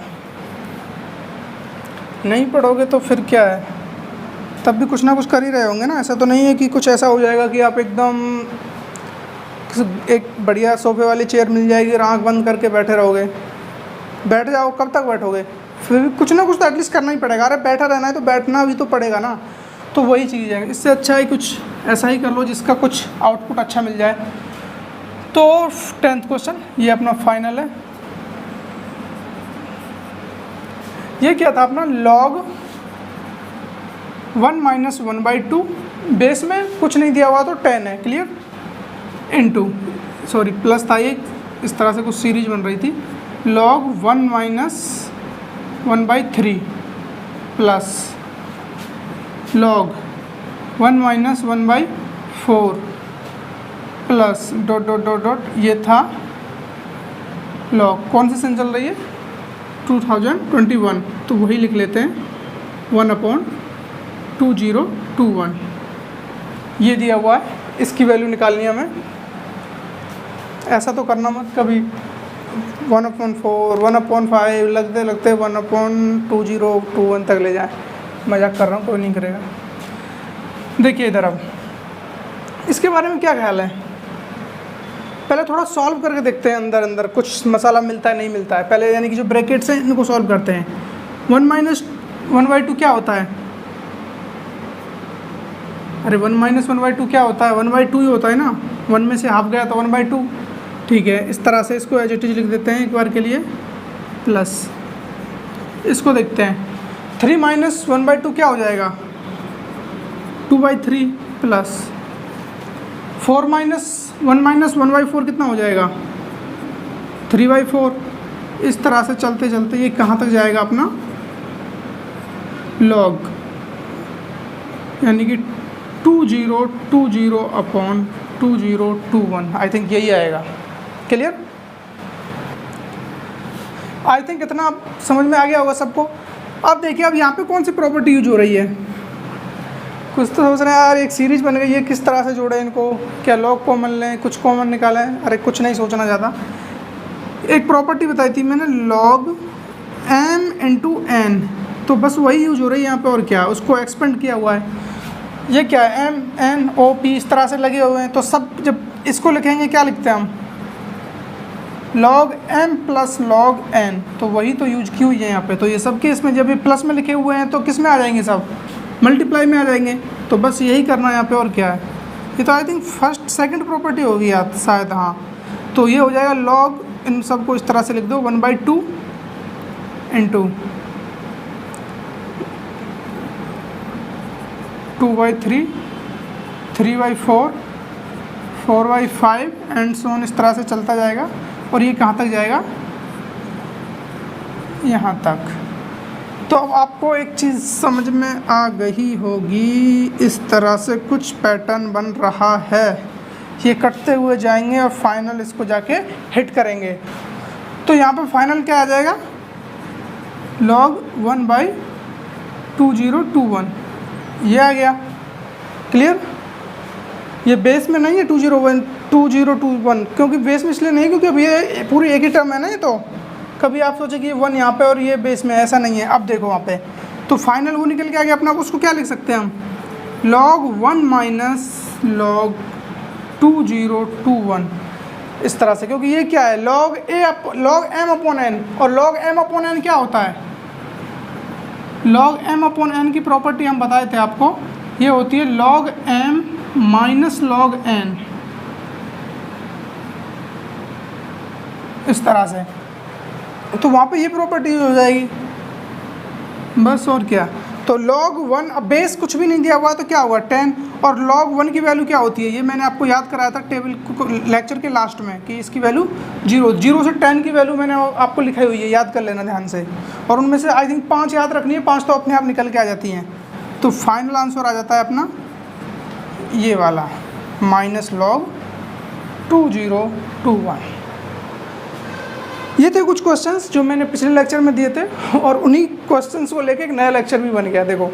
नहीं पढ़ोगे तो फिर क्या है, तब भी कुछ ना कुछ कर ही रहे होंगे ना। ऐसा तो नहीं है कि कुछ ऐसा हो जाएगा कि आप एकदम एक बढ़िया सोफे वाली चेयर मिल जाएगी और आँख बंद करके बैठे रहोगे। बैठ जाओ, कब तक बैठोगे, फिर भी कुछ ना कुछ तो एटलीस्ट करना ही पड़ेगा। अरे बैठा रहना है तो बैठना भी तो पड़ेगा ना। तो वही चीज़ है, इससे अच्छा ही कुछ ऐसा ही कर लो जिसका कुछ आउटपुट अच्छा मिल जाए। तो 10th क्वेश्चन ये अपना फाइनल है। ये क्या था अपना, log 1 - 1/2, बेस में कुछ नहीं दिया हुआ तो 10 है, क्लियर, इनटू सॉरी प्लस था ये, इस तरह से कुछ सीरीज बन रही थी, log 1 - 1/3 plus log 1 - 1/4 plus dot dot dot dot, ये था log, कौन सी सन चल रही है, 2021, तो वही लिख लेते हैं 1/2021, ये दिया हुआ है, इसकी वैल्यू निकालनी है हमें। ऐसा तो करना मत कभी 1/4 1/5 लगते लगते 1/2021 तक ले जाए। मजाक कर रहा हूँ, कोई नहीं करेगा। देखिए इधर, अब इसके बारे में क्या ख्याल है, पहले थोड़ा सॉल्व करके देखते हैं, अंदर अंदर कुछ मसाला मिलता है नहीं मिलता है। पहले यानी कि जो ब्रैकेट्स हैं इनको सॉल्व करते हैं। 1 - 1/2 क्या होता है, अरे 1 - 1/2 क्या होता है, 1/2 ही होता है ना, 1 में से हाफ गया तो 1/2। ठीक है, इस तरह से इसको एज इट इज लिख देते हैं एक बार के लिए, प्लस इसको देखते हैं 3 - 1/2 क्या हो जाएगा, 2/3 प्लस 4 - 1 - 1/4 कितना हो जाएगा, 3/4। इस तरह से चलते चलते ये कहाँ तक जाएगा अपना log, यानी कि 2020/2021, आई थिंक यही आएगा। क्लियर, आई थिंक इतना समझ में आ गया होगा सबको। अब देखिए, अब यहाँ पे कौन सी प्रॉपर्टी यूज हो रही है, कुछ तो सोच रहे हैं यार एक सीरीज बन गई है, किस तरह से जोड़े इनको, क्या लॉग कॉमन लें, कुछ कॉमन निकालें। अरे कुछ नहीं सोचना ज़्यादा, एक प्रॉपर्टी बताई थी मैंने log m × n, तो बस वही यूज हो रही है यहाँ पे, और क्या उसको एक्सपेंड किया हुआ है। ये क्या है, m n o p इस तरह से लगे हुए हैं, तो सब जब इसको लिखेंगे क्या लिखते हैं हम, log m + log n, तो वही तो यूज की हुई है यहाँ पे। तो ये सब के इसमें जब ये प्लस में लिखे हुए हैं तो किस में आ जाएंगे, सब मल्टीप्लाई में आ जाएंगे। तो बस यही करना है यहाँ पे, और क्या है। ये तो I think first second property होगी यार शायद, हाँ। तो ये हो जाएगा log, इन सबको इस तरह से लिख दो, 1/2 × 2/3 3/4 4/5 एंड सो ऑन, इस तरह से चलता जाएगा। और ये कहाँ तक जाएगा, यहाँ तक। तो अब आपको एक चीज़ समझ में आ गई होगी, इस तरह से कुछ पैटर्न बन रहा है। ये कटते हुए जाएंगे और फाइनल इसको जाके हिट करेंगे। तो यहाँ पे फाइनल क्या आ जाएगा, log 1/2021, ये आ गया। क्लियर? ये बेस में नहीं है 2021, क्योंकि बेस में इसलिए नहीं क्योंकि अब ये पूरी एक ही टर्म है ना। ये तो कभी आप सोचे कि ये 1 यहाँ पे और ये बेस में, ऐसा नहीं है। अब देखो वहाँ पे तो फाइनल वो निकल के आ गया अपना। उसको क्या लिख सकते हैं हम, log 1 माइनस log 2021, इस तरह से। क्योंकि ये क्या है, log m अपॉन n, और log m अपॉन n क्या होता है, log m अपॉन n की प्रॉपर्टी हम बताए थे आपको, ये होती है log m minus log n, इस तरह से। तो वहाँ पे ये प्रॉपर्टी हो जाएगी बस, और क्या। तो log 1, अब बेस कुछ भी नहीं दिया हुआ तो क्या होगा 10, और log 1 की वैल्यू क्या होती है, ये मैंने आपको याद कराया था टेबल लेक्चर के लास्ट में कि इसकी वैल्यू 0 से 10 की वैल्यू मैंने आपको लिखाई हुई है, याद कर लेना ध्यान से। और उनमें से आई थिंक 5 याद रखनी है, 5 तो अपने आप निकल के आ जाती हैं। तो फाइनल आंसर आ जाता है अपना ये वाला माइनस log 2021। ये थे कुछ क्वेश्चंस जो मैंने पिछले लेक्चर में दिए थे, और उन्हीं क्वेश्चंस को लेके एक नया लेक्चर भी बन गया। देखो,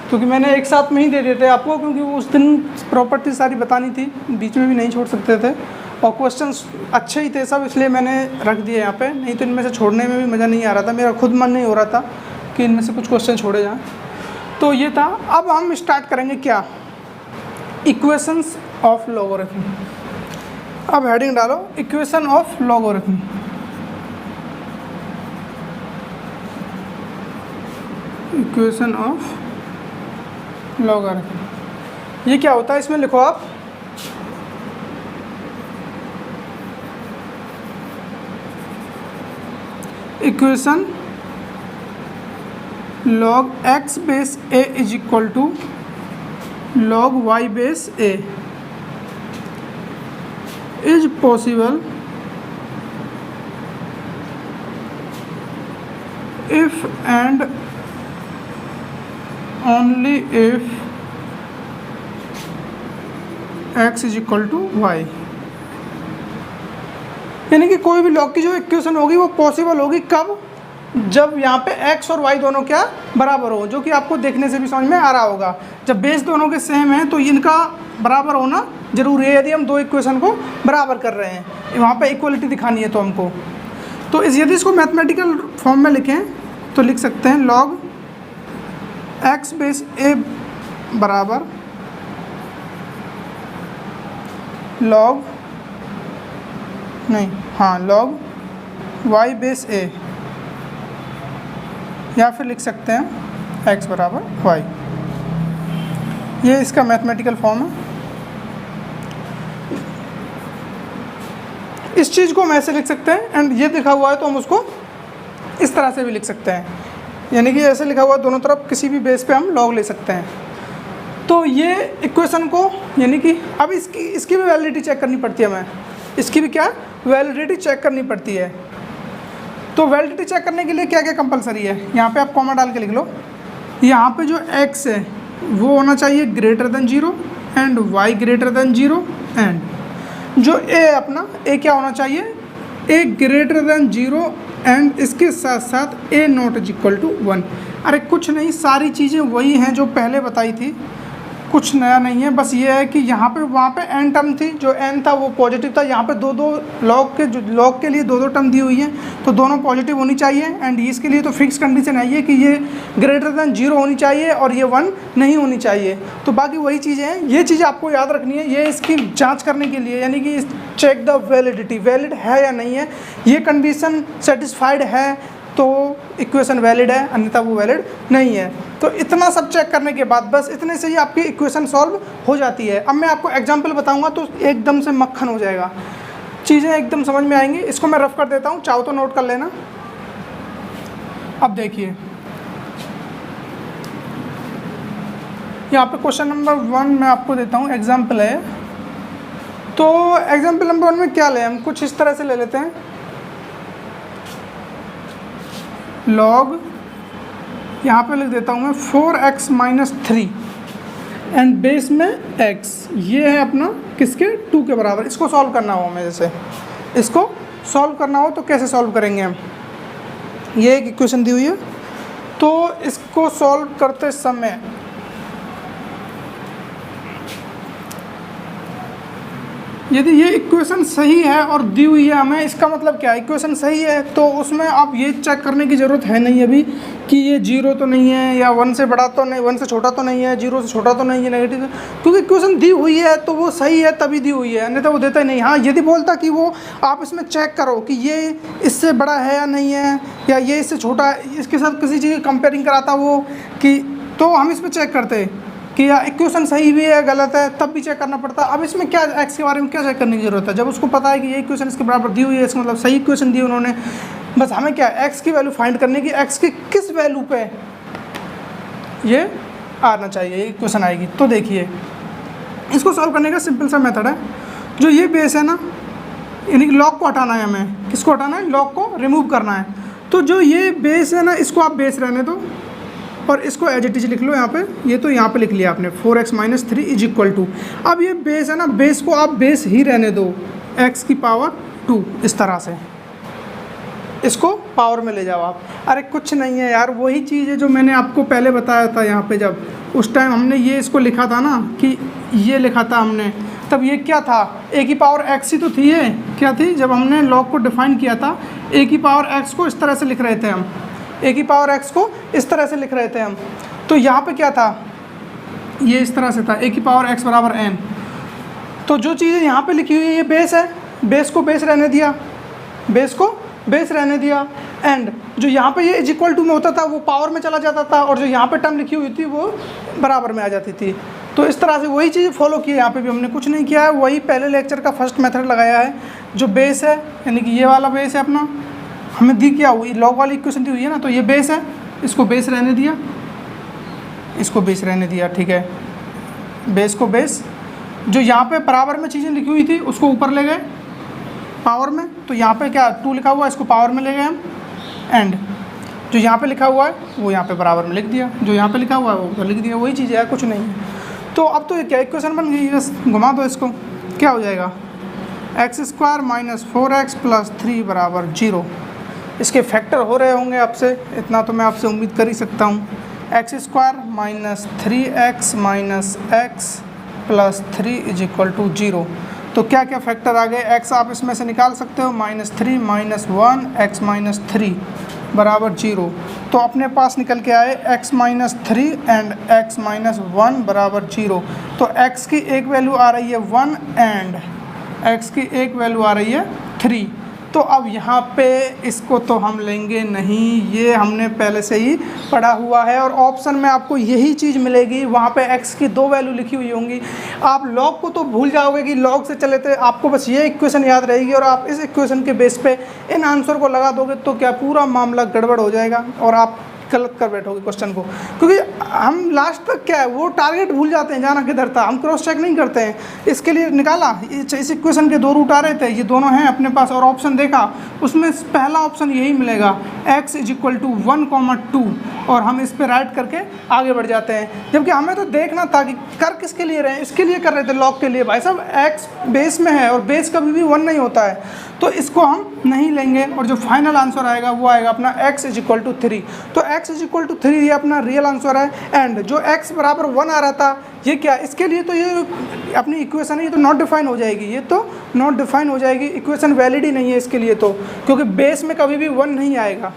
क्योंकि मैंने एक साथ में ही दे दिए थे आपको, क्योंकि उस दिन प्रॉपर्टी सारी बतानी थी, बीच में भी नहीं छोड़ सकते थे, और क्वेश्चंस अच्छे ही थे सब, इसलिए मैंने रख दिए यहाँ पे। नहीं तो इनमें से छोड़ने में भी मज़ा नहीं आ रहा था, मेरा खुद मन नहीं हो रहा था कि इनमें से कुछ क्वेश्चन छोड़े जाएँ। तो ये था। अब हम स्टार्ट करेंगे क्या, इक्वेशंस ऑफ लॉगरिथम। अब हेडिंग डालो equation of logarithm. Equation of logarithm ये क्या होता है, इसमें लिखो आप equation log x base a is equal to log y base a is possible if and only if x is equal to y. यानी कि कोई भी लॉग की जो इक्वेशन होगी वो पॉसिबल होगी कब, जब यहाँ पे x और y दोनों क्या बराबर हो, जो कि आपको देखने से भी समझ में आ रहा होगा। जब बेस दोनों के सेम हैं तो इनका बराबर होना जरूरी है, यदि हम दो इक्वेशन को बराबर कर रहे हैं, वहाँ पे इक्वलिटी दिखानी है तो हमको। तो यदि इसको मैथमेटिकल फॉर्म में लिखें तो लिख सकते हैं log x बेस a बराबर log y बेस a, या फिर लिख सकते हैं x बराबर y। ये इसका मैथमेटिकल फॉर्म है। इस चीज़ को हम ऐसे लिख सकते हैं, एंड ये लिखा हुआ है तो हम उसको इस तरह से भी लिख सकते हैं, यानी कि ऐसे लिखा हुआ दोनों तरफ किसी भी बेस पे हम लॉग ले सकते हैं। तो ये इक्वेशन को, यानी कि अब इसकी भी वैलिडिटी चेक करनी पड़ती है, हमें इसकी भी क्या वैलिडिटी चेक करनी पड़ती है। तो वैलिडिटी चेक करने के लिए क्या क्या कंपलसरी है, यहाँ पे आप कॉमा डाल के लिख लो। यहाँ पे जो x है वो होना चाहिए greater than 0 and y greater than 0, and जो a है अपना a क्या होना चाहिए, a ग्रेटर देन 0 एंड इसके साथ साथ a not is equal to 1। अरे कुछ नहीं, सारी चीज़ें वही हैं जो पहले बताई थी, कुछ नया नहीं है। बस ये है कि यहाँ पे वहाँ पे n टर्म थी, जो n था वो पॉजिटिव था। यहाँ पे दो लॉग के लिए दो टर्म दी हुई है, तो दोनों पॉजिटिव होनी चाहिए। एंड इसके लिए तो फिक्स कंडीशन है ये कि ये ग्रेटर देन 0 होनी चाहिए और ये 1 नहीं होनी चाहिए। तो बाकी वही चीज़ें हैं, ये चीज़ आपको याद रखनी है। ये इसकी जाँच करने के लिए, यानी कि चेक द वैलिडिटी, वैलिड है या नहीं है, ये कंडीशन सेटिस्फाइड है तो इक्वेशन वैलिड है, अन्यथा वो वैलिड नहीं है। तो इतना सब चेक करने के बाद बस इतने से ही आपकी इक्वेशन सॉल्व हो जाती है। अब मैं आपको एग्जांपल बताऊंगा तो एकदम से मक्खन हो जाएगा, चीज़ें एकदम समझ में आएंगी। इसको मैं रफ कर देता हूँ, चाहो तो नोट कर लेना। अब देखिए यहाँ पे क्वेश्चन नंबर 1 मैं आपको देता हूँ, एग्जाम्पल है। तो एग्जाम्पल नंबर 1 में क्या लें हम, कुछ इस तरह से ले लेते हैं। लॉग यहाँ पे लिख देता हूँ मैं 4x माइनस 3 एंड बेस में x, ये है अपना किसके 2 के बराबर। इसको सॉल्व करना हो हमें, जैसे इसको सॉल्व करना हो तो कैसे सॉल्व करेंगे हम, ये एक इक्वेशन दी हुई है तो इसको सॉल्व करते समय यदि ये इक्वेशन सही है और दी हुई है हमें, इसका मतलब क्या है, इक्वेशन सही है तो उसमें आप ये चेक करने की ज़रूरत है नहीं अभी कि ये 0 तो नहीं है या 1 से बड़ा तो नहीं, 1 से छोटा तो नहीं है, 0 से छोटा तो नहीं है, नेगेटिव है, क्योंकि इक्वेशन दी हुई है तो वो सही है तभी दी हुई है, नहीं तो वो देता ही नहीं। हाँ यदि बोलता कि वो आप इसमें चेक करो कि ये इससे बड़ा है या नहीं है, या ये इससे छोटा है, इसके साथ किसी चीज़ की कंपेयरिंग कराता वो कि, तो हम इसमें चेक करते कि या इक्वेशन सही भी है गलत है, तब भी चेक करना पड़ता है। अब इसमें क्या एक्स के बारे में क्या चेक करने की ज़रूरत है, जब उसको पता है कि ये इक्वेशन इसके बराबर दी हुई है, इसका मतलब सही इक्वेशन दी उन्होंने। बस हमें क्या एक्स की वैल्यू फाइंड करने की, एक्स की किस वैल्यू पे ये आना चाहिए, ये इक्वेशन आएगी। तो देखिए इसको सॉल्व करने का सिंपल सा मेथड है, जो ये बेस है ना, यानी कि लॉग को हटाना है हमें, किसको हटाना है, लॉग को रिमूव करना है। तो जो ये बेस है ना, इसको आप बेस रहने दो और इसको एज इट इज लिख लो यहाँ पे, ये तो यहाँ पे लिख लिया आपने 4x minus 3 is equal to, अब ये बेस है ना, बेस को आप बेस ही रहने दो, x की पावर 2 इस तरह से, इसको पावर में ले जाओ आप। अरे कुछ नहीं है यार, वही चीज़ है जो मैंने आपको पहले बताया था यहाँ पे, जब उस टाइम हमने ये इसको लिखा था ना, कि ये लिखा था हमने, तब ये क्या था, a की पावर x ही तो थी, ये क्या थी, जब हमने लॉग को डिफाइन किया था a की पावर x को इस तरह से लिख रहे थे हम, a की पावर x को इस तरह से लिख रहे थे हम। तो यहाँ पे क्या था, ये इस तरह से था, a की पावर x बराबर n। तो जो चीज़ें यहाँ पे लिखी हुई है ये बेस है, बेस को बेस रहने दिया, बेस को बेस रहने दिया, एंड जो यहाँ पे ये इज इक्वल टू में होता था वो पावर में चला जाता था, और जो यहाँ पे टर्म लिखी हुई थी वो बराबर में आ जाती थी। तो इस तरह से वही चीज़ फॉलो की है, यहाँ पे भी हमने कुछ नहीं किया है, वही पहले लेक्चर का फर्स्ट मेथड लगाया है। जो बेस है यानी कि ये वाला बेस है अपना, हमें दी क्या हुई, लॉग वाली इक्वेशन दी हुई है ना, तो ये बेस है, इसको बेस रहने दिया, इसको बेस रहने दिया, ठीक है, बेस को बेस। जो यहाँ पे बराबर में चीज़ें लिखी हुई थी उसको ऊपर ले गए पावर में, तो यहाँ पे क्या 2 लिखा हुआ है, इसको पावर में ले गए हम, एंड जो यहाँ पे लिखा हुआ है वो यहाँ पे बराबर में लिख दिया, जो यहाँ पे लिखा हुआ है वो ऊपर लिख दिया, वही चीज़ है, कुछ नहीं है। तो अब तो ये क्या इक्वेशन बन गई, बस घुमा दो इसको, क्या हो जाएगा, x² माइनस 4x प्लस 3 बराबर 0। इसके फैक्टर हो रहे होंगे आपसे, इतना तो मैं आपसे उम्मीद कर ही सकता हूँ। x² minus 3x minus x plus 3 is equal to 0। तो क्या क्या फैक्टर आ गए, x आप इसमें से निकाल सकते हो, -3 माइनस 1 x माइनस 3 बराबर 0। तो अपने पास निकल के आए x minus 3 and x minus 1 बराबर 0। तो x की एक वैल्यू आ रही है 1 एंड x की एक वैल्यू आ रही है 3। तो अब यहाँ पे इसको तो हम लेंगे नहीं, ये हमने पहले से ही पढ़ा हुआ है, और ऑप्शन में आपको यही चीज़ मिलेगी, वहाँ पे x की 2 वैल्यू लिखी हुई होंगी। आप लॉग को तो भूल जाओगे कि लॉग से चले थे, आपको बस ये इक्वेशन याद रहेगी, और आप इस इक्वेशन के बेस पे इन आंसर को लगा दोगे तो क्या पूरा मामला गड़बड़ हो जाएगा और आप गलत कर बैठोगे क्वेश्चन को। क्योंकि हम लास्ट तक क्या है, वो टारगेट भूल जाते हैं, जाना किधर था, हम क्रॉस चेक नहीं करते हैं। इसके लिए निकाला, इस इक्वेशन के 2 रूट आ रहे थे, ये दोनों हैं अपने पास, और ऑप्शन देखा, उसमें पहला ऑप्शन यही मिलेगा, x इज इक्वल टू 1,2, और हम इस पर राइट करके आगे बढ़ जाते हैं। जबकि हमें तो देखना था कि कर किसके लिए रहे हैं, इसके लिए कर रहे थे, लॉग के लिए। भाई साहब x बेस में है और बेस कभी भी 1 नहीं होता है, तो इसको हम नहीं लेंगे, और जो फाइनल आंसर आएगा वो आएगा अपना x इज इक्वल टू 3। तो x इज इक्वल टू 3 ये अपना रियल आंसर है, एंड जो x बराबर 1 आ रहा था, ये क्या, इसके लिए तो ये अपनी इक्वेशन है, ये तो नॉट डिफाइन हो जाएगी, ये तो नॉट डिफाइन हो जाएगी, इक्वेशन वैलिड ही नहीं है इसके लिए तो, क्योंकि बेस में कभी भी 1 नहीं आएगा।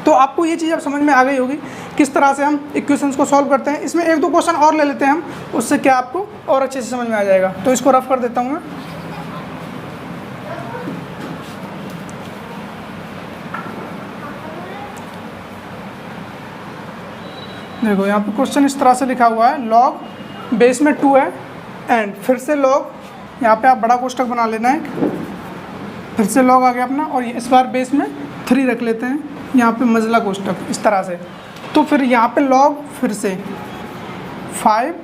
तो आपको ये चीज़ अब समझ में आ गई होगी किस तरह से हम इक्वेशंस को सॉल्व करते हैं। इसमें 1-2 क्वेश्चन और ले लेते हैं हम, उससे क्या आपको और अच्छे से समझ में आ जाएगा। तो इसको रफ कर देता हूँ मैं। देखो यहाँ पे क्वेश्चन इस तरह से लिखा हुआ है, लॉग बेस में 2 है, एंड फिर से लॉग, यहाँ पे आप बड़ा कोष्ठक बना लेना है, फिर से लॉग आ गया अपना, और इस बार बेस में 3 रख लेते हैं, यहाँ पे मजला कोष्ठक इस तरह से। तो फिर यहाँ पे लॉग फिर से 5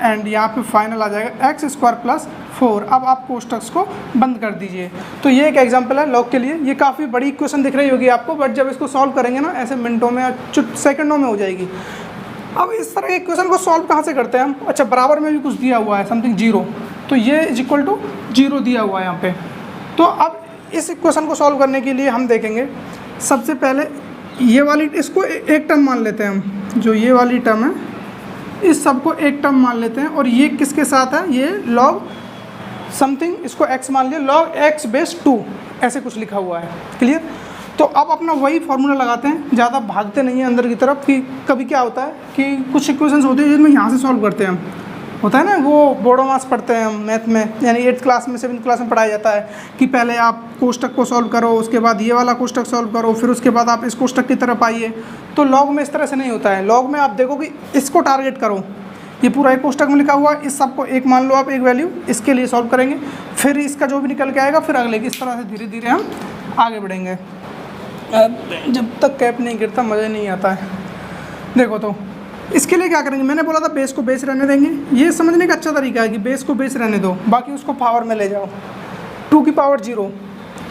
एंड यहाँ पे फाइनल आ जाएगा x² प्लस 4। अब आप कोष्टक को बंद कर दीजिए। तो ये एक एग्जांपल है लॉग के लिए। ये काफ़ी बड़ी इक्वेशन दिख रही होगी आपको, बट जब इसको सॉल्व करेंगे ना ऐसे मिनटों में या सेकंडों में हो जाएगी। अब इस तरह के इक्वेशन को सॉल्व कहाँ से करते हैं हम? अच्छा, बराबर में भी कुछ दिया हुआ है, समथिंग 0, तो ये इज इक्वल टू 0 दिया हुआ है यहाँ पे। तो अब इस इक्वेशन को सॉल्व करने के लिए हम देखेंगे, सबसे पहले ये वाली इसको एक टर्म मान लेते हैं हम, जो ये वाली टर्म है इस सब को एक टर्म मान लेते हैं। और ये किसके साथ है? ये log समथिंग, इसको x मान लिया, log x बेस 2 ऐसे कुछ लिखा हुआ है। क्लियर? तो अब अपना वही फार्मूला लगाते हैं, ज़्यादा भागते नहीं हैं अंदर की तरफ। कि कभी क्या होता है कि कुछ इक्वेशंस होते हैं जिनमें यहाँ से सॉल्व करते हैं हम, होता है ना, वो बोर्डो मास पढ़ते हैं हम मैथ में, यानी 8th क्लास में 7th क्लास में पढ़ाया जाता है कि पहले आप कोष्टक को सॉल्व करो, उसके बाद ये वाला कोष्टक सॉल्व करो, फिर उसके बाद आप इस कोष्टक की तरफ आइए। तो लॉग में इस तरह से नहीं होता है। लॉग में आप देखो कि इसको टारगेट करो, ये पूरा एक कोष्टक में लिखा हुआ है, इस सबको एक मान लो आप, एक वैल्यू, इसके लिए सॉल्व करेंगे, फिर इसका जो भी निकल के आएगा फिर अगले की। इस तरह से धीरे धीरे हम आगे बढ़ेंगे। जब तक कैप नहीं गिरता मज़ा नहीं आता है। देखो तो इसके लिए क्या करेंगे, मैंने बोला था बेस को बेस रहने देंगे। ये समझने का अच्छा तरीका है कि बेस को बेस रहने दो, बाकी उसको पावर में ले जाओ। 2 की पावर 0,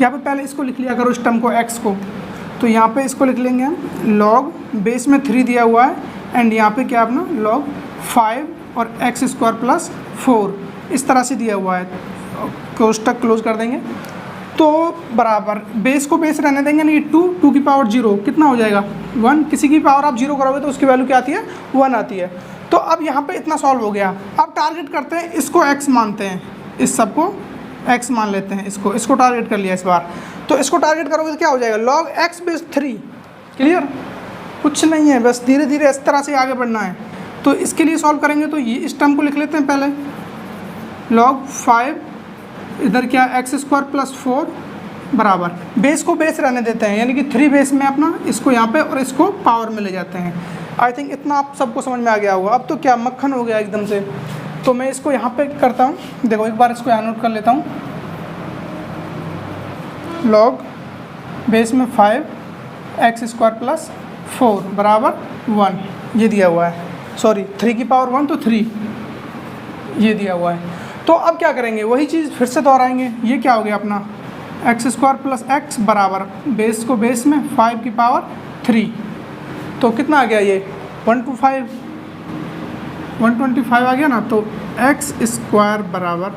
यहाँ पे पहले इसको लिख लिया करो, इस टर्म को x को। तो यहाँ पे इसको लिख लेंगे हम log, बेस में 3 दिया हुआ है, एंड यहाँ पे क्या अपना log 5 और x² प्लस 4 इस तरह से दिया हुआ है। कोष्टक क्लोज कर देंगे। तो बराबर बेस को बेस रहने देंगे, नहीं 2 की पावर 0 कितना हो जाएगा 1। किसी की पावर आप 0 करोगे तो उसकी वैल्यू क्या आती है? 1 आती है। तो अब यहाँ पे इतना सॉल्व हो गया। अब टारगेट करते हैं, इसको x मानते हैं, इस सब को x मान लेते हैं, इसको टारगेट कर लिया इस बार। तो इसको टारगेट करोगे तो क्या हो जाएगा? log x base 3। क्लियर? कुछ नहीं है, बस धीरे धीरे इस तरह से आगे बढ़ना है। तो इसके लिए सॉल्व करेंगे तो ये इस टर्म को लिख लेते हैं पहले, log 5, इधर क्या x² प्लस 4 बराबर, बेस को बेस रहने देते हैं, यानी कि 3 बेस में अपना इसको यहाँ पे और इसको पावर में ले जाते हैं। आई थिंक इतना आप सबको समझ में आ गया होगा। अब तो क्या मक्खन हो गया एकदम से। तो मैं इसको यहाँ पे करता हूँ, देखो एक बार इसको यहाँ नोट कर लेता हूँ। log बेस में 5 x² प्लस 4 बराबर 1, ये दिया हुआ है। सॉरी 3 की पावर 1 तो 3 ये दिया हुआ है। तो अब क्या करेंगे, वही चीज़ फिर से दोहराएंगे। ये क्या हो गया अपना x² प्लस x बराबर बेस को बेस में 5 की पावर 3, तो कितना आ गया ये 125 आ गया ना। तो x² बराबर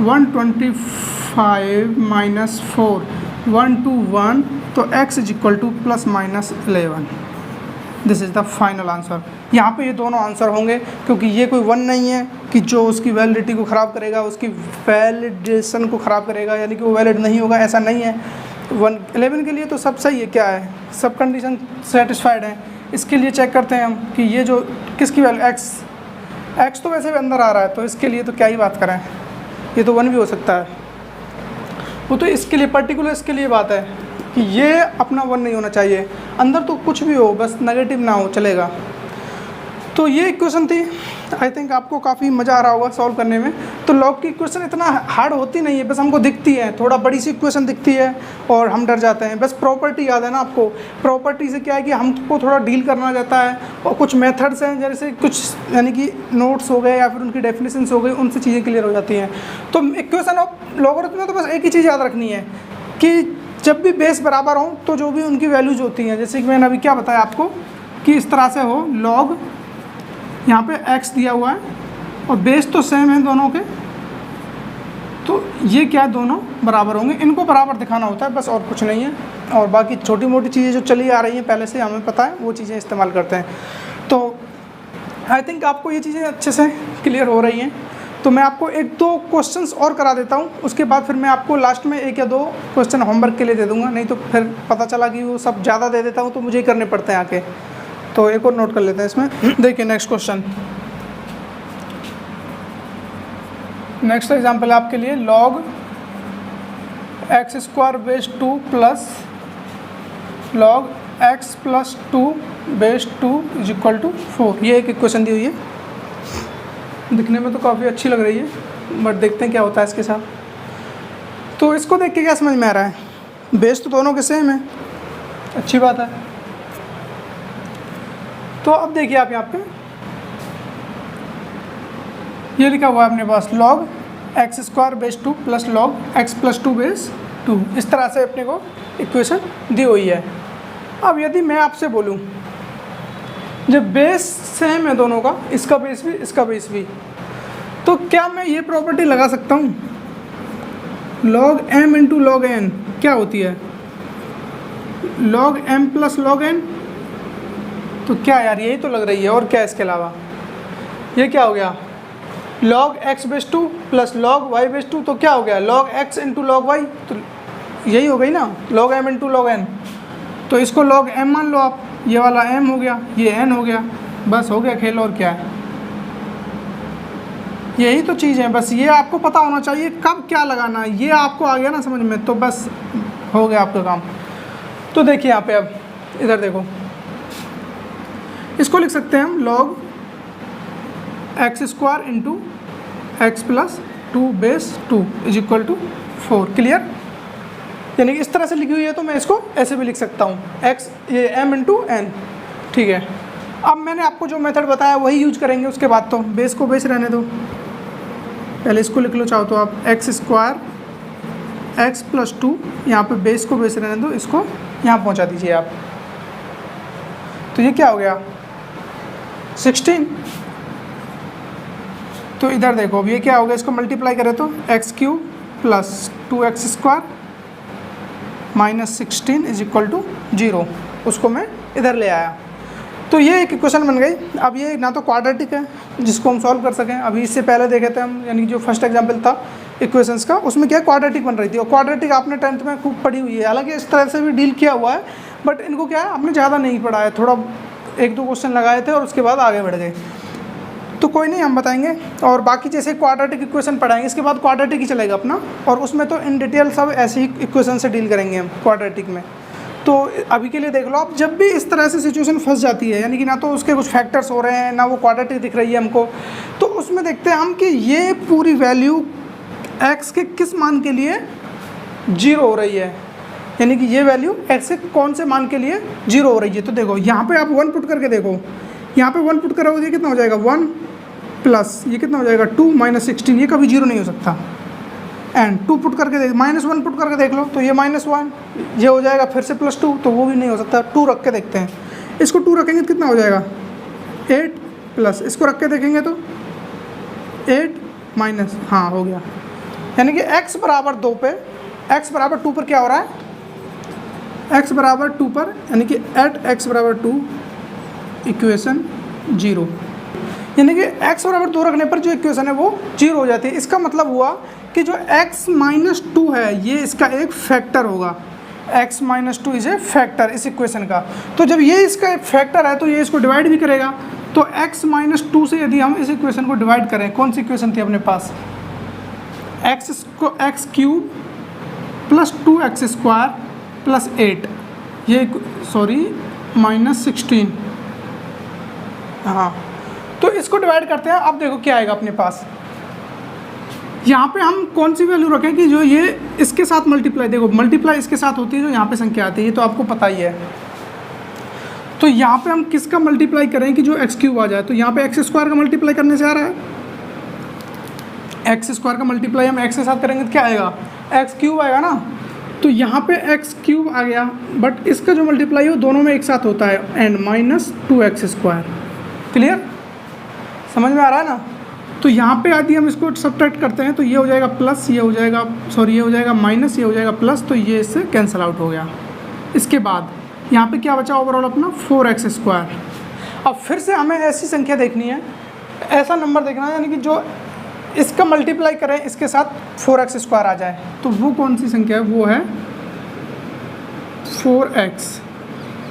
125 माइनस 4 121, तो x is equal two plus minus 11। This is the final answer. यहाँ पे ये दोनों आंसर होंगे, क्योंकि ये कोई 1 नहीं है कि जो उसकी वैलिडिटी को ख़राब करेगा, उसकी वैलिडेशन को ख़राब करेगा, यानी कि वो वैलिड नहीं होगा, ऐसा नहीं है। 11 के लिए तो सब सही है, क्या है, सब कंडीशन सेटिस्फाइड है। इसके लिए चेक करते हैं हम कि ये जो किसकी वैल्यू x तो वैसे भी अंदर आ रहा है, तो इसके लिए तो क्या ही बात करें, ये तो 1 भी हो सकता है। वो तो इसके लिए पर्टिकुलर इसके लिए बात है कि ये अपना 1 नहीं होना चाहिए, अंदर तो कुछ भी हो, बस नेगेटिव ना हो, चलेगा। तो ये इक्वेशन थी। आई थिंक आपको काफ़ी मज़ा आ रहा होगा सॉल्व करने में। तो लॉग की इक्वेशन इतना हार्ड होती नहीं है, बस हमको दिखती है, थोड़ा बड़ी सी इक्वेशन दिखती है और हम डर जाते हैं। बस प्रॉपर्टी याद है ना आपको। प्रॉपर्टी से क्या है कि हमको थोड़ा डील करना जाता है, और कुछ मेथड्स हैं, जैसे कुछ यानी कि नोट्स हो गए या फिर उनकी डेफिनेशंस हो गई, उनसे चीज़ें क्लियर हो जाती हैं। तो इक्वेशन ऑफ लॉगरिथम में तो बस एक ही चीज़ याद रखनी है कि जब भी बेस बराबर हो तो जो भी उनकी वैल्यूज होती हैं, जैसे कि मैंने अभी क्या बताया आपको कि इस तरह से हो, लॉग यहाँ पे x दिया हुआ है और बेस तो सेम है दोनों के, तो ये क्या दोनों बराबर होंगे, इनको बराबर दिखाना होता है बस, और कुछ नहीं है। और बाकी छोटी मोटी चीज़ें जो चली आ रही हैं पहले से हमें पता है, वो चीज़ें इस्तेमाल करते हैं। तो आई थिंक आपको ये चीज़ें अच्छे से क्लियर हो रही हैं। तो मैं आपको 1-2 क्वेश्चंस और करा देता हूँ, उसके बाद फिर मैं आपको लास्ट में 1 या 2 क्वेश्चन होमवर्क के लिए दे दूँगा, नहीं तो फिर पता चला कि वो सब ज़्यादा दे देता हूँ तो मुझे ही करने पड़ते हैं आके। तो एक और नोट कर लेते हैं इसमें। देखिए नेक्स्ट क्वेश्चन, नेक्स्ट एग्जाम्पल है आपके लिए, log x² base 2 plus log x plus 2 base 2 is equal to 4। ये एक इक्वेशन दी हुई है, दिखने में तो काफ़ी अच्छी लग रही है, बट देखते हैं क्या होता है इसके साथ। तो इसको देख के क्या समझ में आ रहा है, बेस तो दोनों के सेम है, अच्छी बात है। तो अब देखिए आप यहाँ पे ये लिखा हुआ है अपने पास, log x square base 2 plus log x plus 2 base 2। इस तरह से अपने को इक्वेशन दी हुई है। अब यदि मैं आपसे बोलूँ जब बेस सेम है दोनों का, इसका बेस भी इसका बेस भी, तो क्या मैं ये प्रॉपर्टी लगा सकता हूँ log m into log n क्या होती है log m plus log n। तो क्या यार यही तो लग रही है, और क्या इसके अलावा ये क्या हो गया log x base 2 plus log y base 2, तो क्या हो गया log x into log y, तो यही हो गई ना log m into log n। तो इसको log m मान लो आप, ये वाला m हो गया, ये n हो गया, बस हो गया खेल। और क्या है, यही तो चीज़ है, बस ये आपको पता होना चाहिए कब क्या लगाना है। ये आपको आ गया ना समझ में, तो बस हो गया आपका काम। तो देखिए यहाँ पे अब इधर देखो, इसको लिख सकते हैं हम log x square into x plus 2 base 2 is equal to 4। Clear, यानी कि इस तरह से लिखी हुई है तो मैं इसको ऐसे भी लिख सकता हूँ x ये m इंटू n। ठीक है, अब मैंने आपको जो मेथड बताया वही यूज करेंगे उसके बाद। तो बेस को बेस रहने दो, पहले इसको लिख लो चाहो तो आप एक्स स्क्वायर एक्स प्लस 2, यहाँ पर बेस को बेस रहने दो, इसको यहाँ पहुँचा दीजिए आप। तो ये क्या हो गया 16। तो इधर देखो अब ये क्या हो गया, इसको मल्टीप्लाई करें तो x cube plus 2x square minus 16 is equal to 0। उसको मैं इधर ले आया, तो ये एक इक्वेशन बन गई। अब ये ना तो क्वाड्रेटिक है जिसको हम सॉल्व कर सकें, अभी इससे पहले देखे थे हम, यानी जो फर्स्ट एग्जांपल था इक्वेशंस का, उसमें क्या क्वाड्रेटिक बन रही थी। और क्वाड्रेटिक आपने 10th में खूब पढ़ी हुई है, हालांकि इस तरह से भी डील किया हुआ है, बट इनको क्या है आपने ज़्यादा नहीं पढ़ा है, थोड़ा 1-2 क्वेश्चन लगाए थे और उसके बाद आगे बढ़ गए। तो कोई नहीं, हम बताएंगे। और बाकी जैसे क्वाड्रेटिक इक्वेशन पढ़ाएंगे, इसके बाद क्वाड्रेटिक ही चलेगा अपना, और उसमें तो इन डिटेल सब ऐसे ही इक्वेशन से डील करेंगे हम क्वाड्रेटिक में। तो अभी के लिए देख लो आप, जब भी इस तरह से सिचुएशन फंस जाती है, यानी कि ना तो उसके कुछ फैक्टर्स हो रहे हैं ना वो क्वाड्रेटिक दिख रही है हमको, तो उसमें देखते हैं हम कि ये पूरी वैल्यू x के किस मान के लिए 0 हो रही है, यानी कि ये वैल्यू x के कौन से मान के लिए 0 हो रही है। तो देखो यहाँ पे आप 1 पुट करके देखो, यहाँ पे 1 पुट करोगे कितना हो जाएगा 1 प्लस ये कितना हो जाएगा 2 माइनस 16, ये कभी 0 नहीं हो सकता। एंड 2 पुट करके देख, -1 पुट करके देख लो तो ये -1, ये हो जाएगा फिर से +2, तो वो भी नहीं हो सकता। 2 रख के देखते हैं, इसको 2 रखेंगे तो कितना हो जाएगा 8 प्लस इसको रख के देखेंगे तो 8 माइनस, हाँ हो गया। यानी कि x बराबर 2 पे, x बराबर 2 पर क्या हो रहा है, x बराबर 2 पर, यानी कि एट x बराबर 2 इक्वेशन 0, यानी कि x बराबर 2 रखने पर जो इक्वेशन है वो 0 हो जाती है। इसका मतलब हुआ कि जो x माइनस 2 है ये इसका एक फैक्टर होगा, x minus 2 is a factor इस इक्वेशन का। तो जब ये इसका एक फैक्टर है तो ये इसको डिवाइड भी करेगा। तो x माइनस 2 से यदि हम इस इक्वेशन को डिवाइड करें, कौन सी इक्वेशन थी अपने पास, x cube plus 2x square plus 8, ये सॉरी माइनस 16, हाँ। तो इसको डिवाइड करते हैं, अब देखो क्या आएगा अपने पास। यहाँ पे हम कौन सी वैल्यू रखें कि जो ये इसके साथ मल्टीप्लाई, देखो मल्टीप्लाई इसके साथ होती है जो यहाँ पे संख्या आती है, ये तो आपको पता ही है। तो यहाँ पे हम किसका मल्टीप्लाई करें कि जो एक्स क्यूब आ जाए, तो यहाँ पे एक्स स्क्वायर का मल्टीप्लाई करने से आ रहा है, एक्स स्क्वायर का मल्टीप्लाई हम एक्स के साथ करेंगे तो क्या आएगा, एक्स क्यूब आएगा ना। तो यहाँ पे एक्स क्यूब आ गया, बट इसका जो मल्टीप्लाई हो दोनों में एक साथ होता है, and minus 2x square. Clear, समझ में आ रहा है ना। तो यहाँ पे यदि हम इसको सब्ट्रैक्ट करते हैं तो ये हो जाएगा प्लस, ये हो जाएगा सॉरी ये हो जाएगा माइनस, ये हो जाएगा प्लस, तो ये इससे कैंसिल आउट हो गया। इसके बाद यहाँ पे क्या बचा ओवरऑल अपना 4x स्क्वायर। अब फिर से हमें ऐसी संख्या देखनी है, ऐसा नंबर देखना है, यानी कि जो इसका मल्टीप्लाई करें इसके साथ 4x स्क्वायर आ जाए, तो वो कौन सी संख्या है, वो है 4x।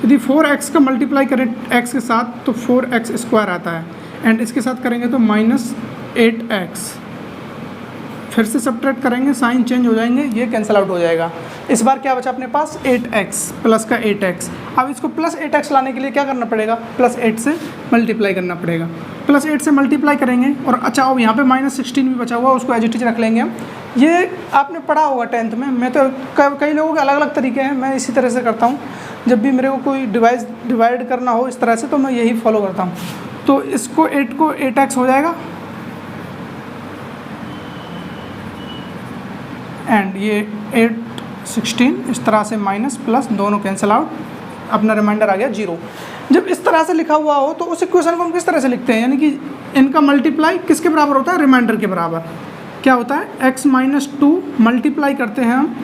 यदि 4x का मल्टीप्लाई करें x के साथ तो 4x स्क्वायर आता है, एंड इसके साथ करेंगे तो माइनस 8x, फिर से सब्ट्रैक्ट करेंगे साइन चेंज हो जाएंगे, ये कैंसिल आउट हो जाएगा। इस बार क्या बचा अपने पास 8x प्लस का 8x। अब इसको प्लस 8x लाने के लिए क्या करना पड़ेगा, प्लस 8 से मल्टीप्लाई करना पड़ेगा, प्लस 8 से मल्टीप्लाई करेंगे। और अच्छा अब यहाँ पे माइनस 16 भी बचा हुआ, उसको एज इट इज रख लेंगे हम। ये आपने पढ़ा होगा 10th में, मैं तो कई लोगों के अलग अलग तरीके हैं, मैं इसी तरह से करता हूँ। जब भी मेरे को कोई डिवाइड करना हो इस तरह से तो मैं यही फॉलो करता हूँ। तो इसको 8 को 8x हो जाएगा, एंड ये 8 16 इस तरह से माइनस प्लस दोनों कैंसिल आउट, अपना रिमाइंडर आ गया 0। जब इस तरह से लिखा हुआ हो तो उस इक्वेशन को हम किस तरह से लिखते हैं, यानी कि इनका मल्टीप्लाई किसके बराबर होता है, रिमाइंडर के बराबर। क्या होता है, x माइनस 2 मल्टीप्लाई करते हैं हम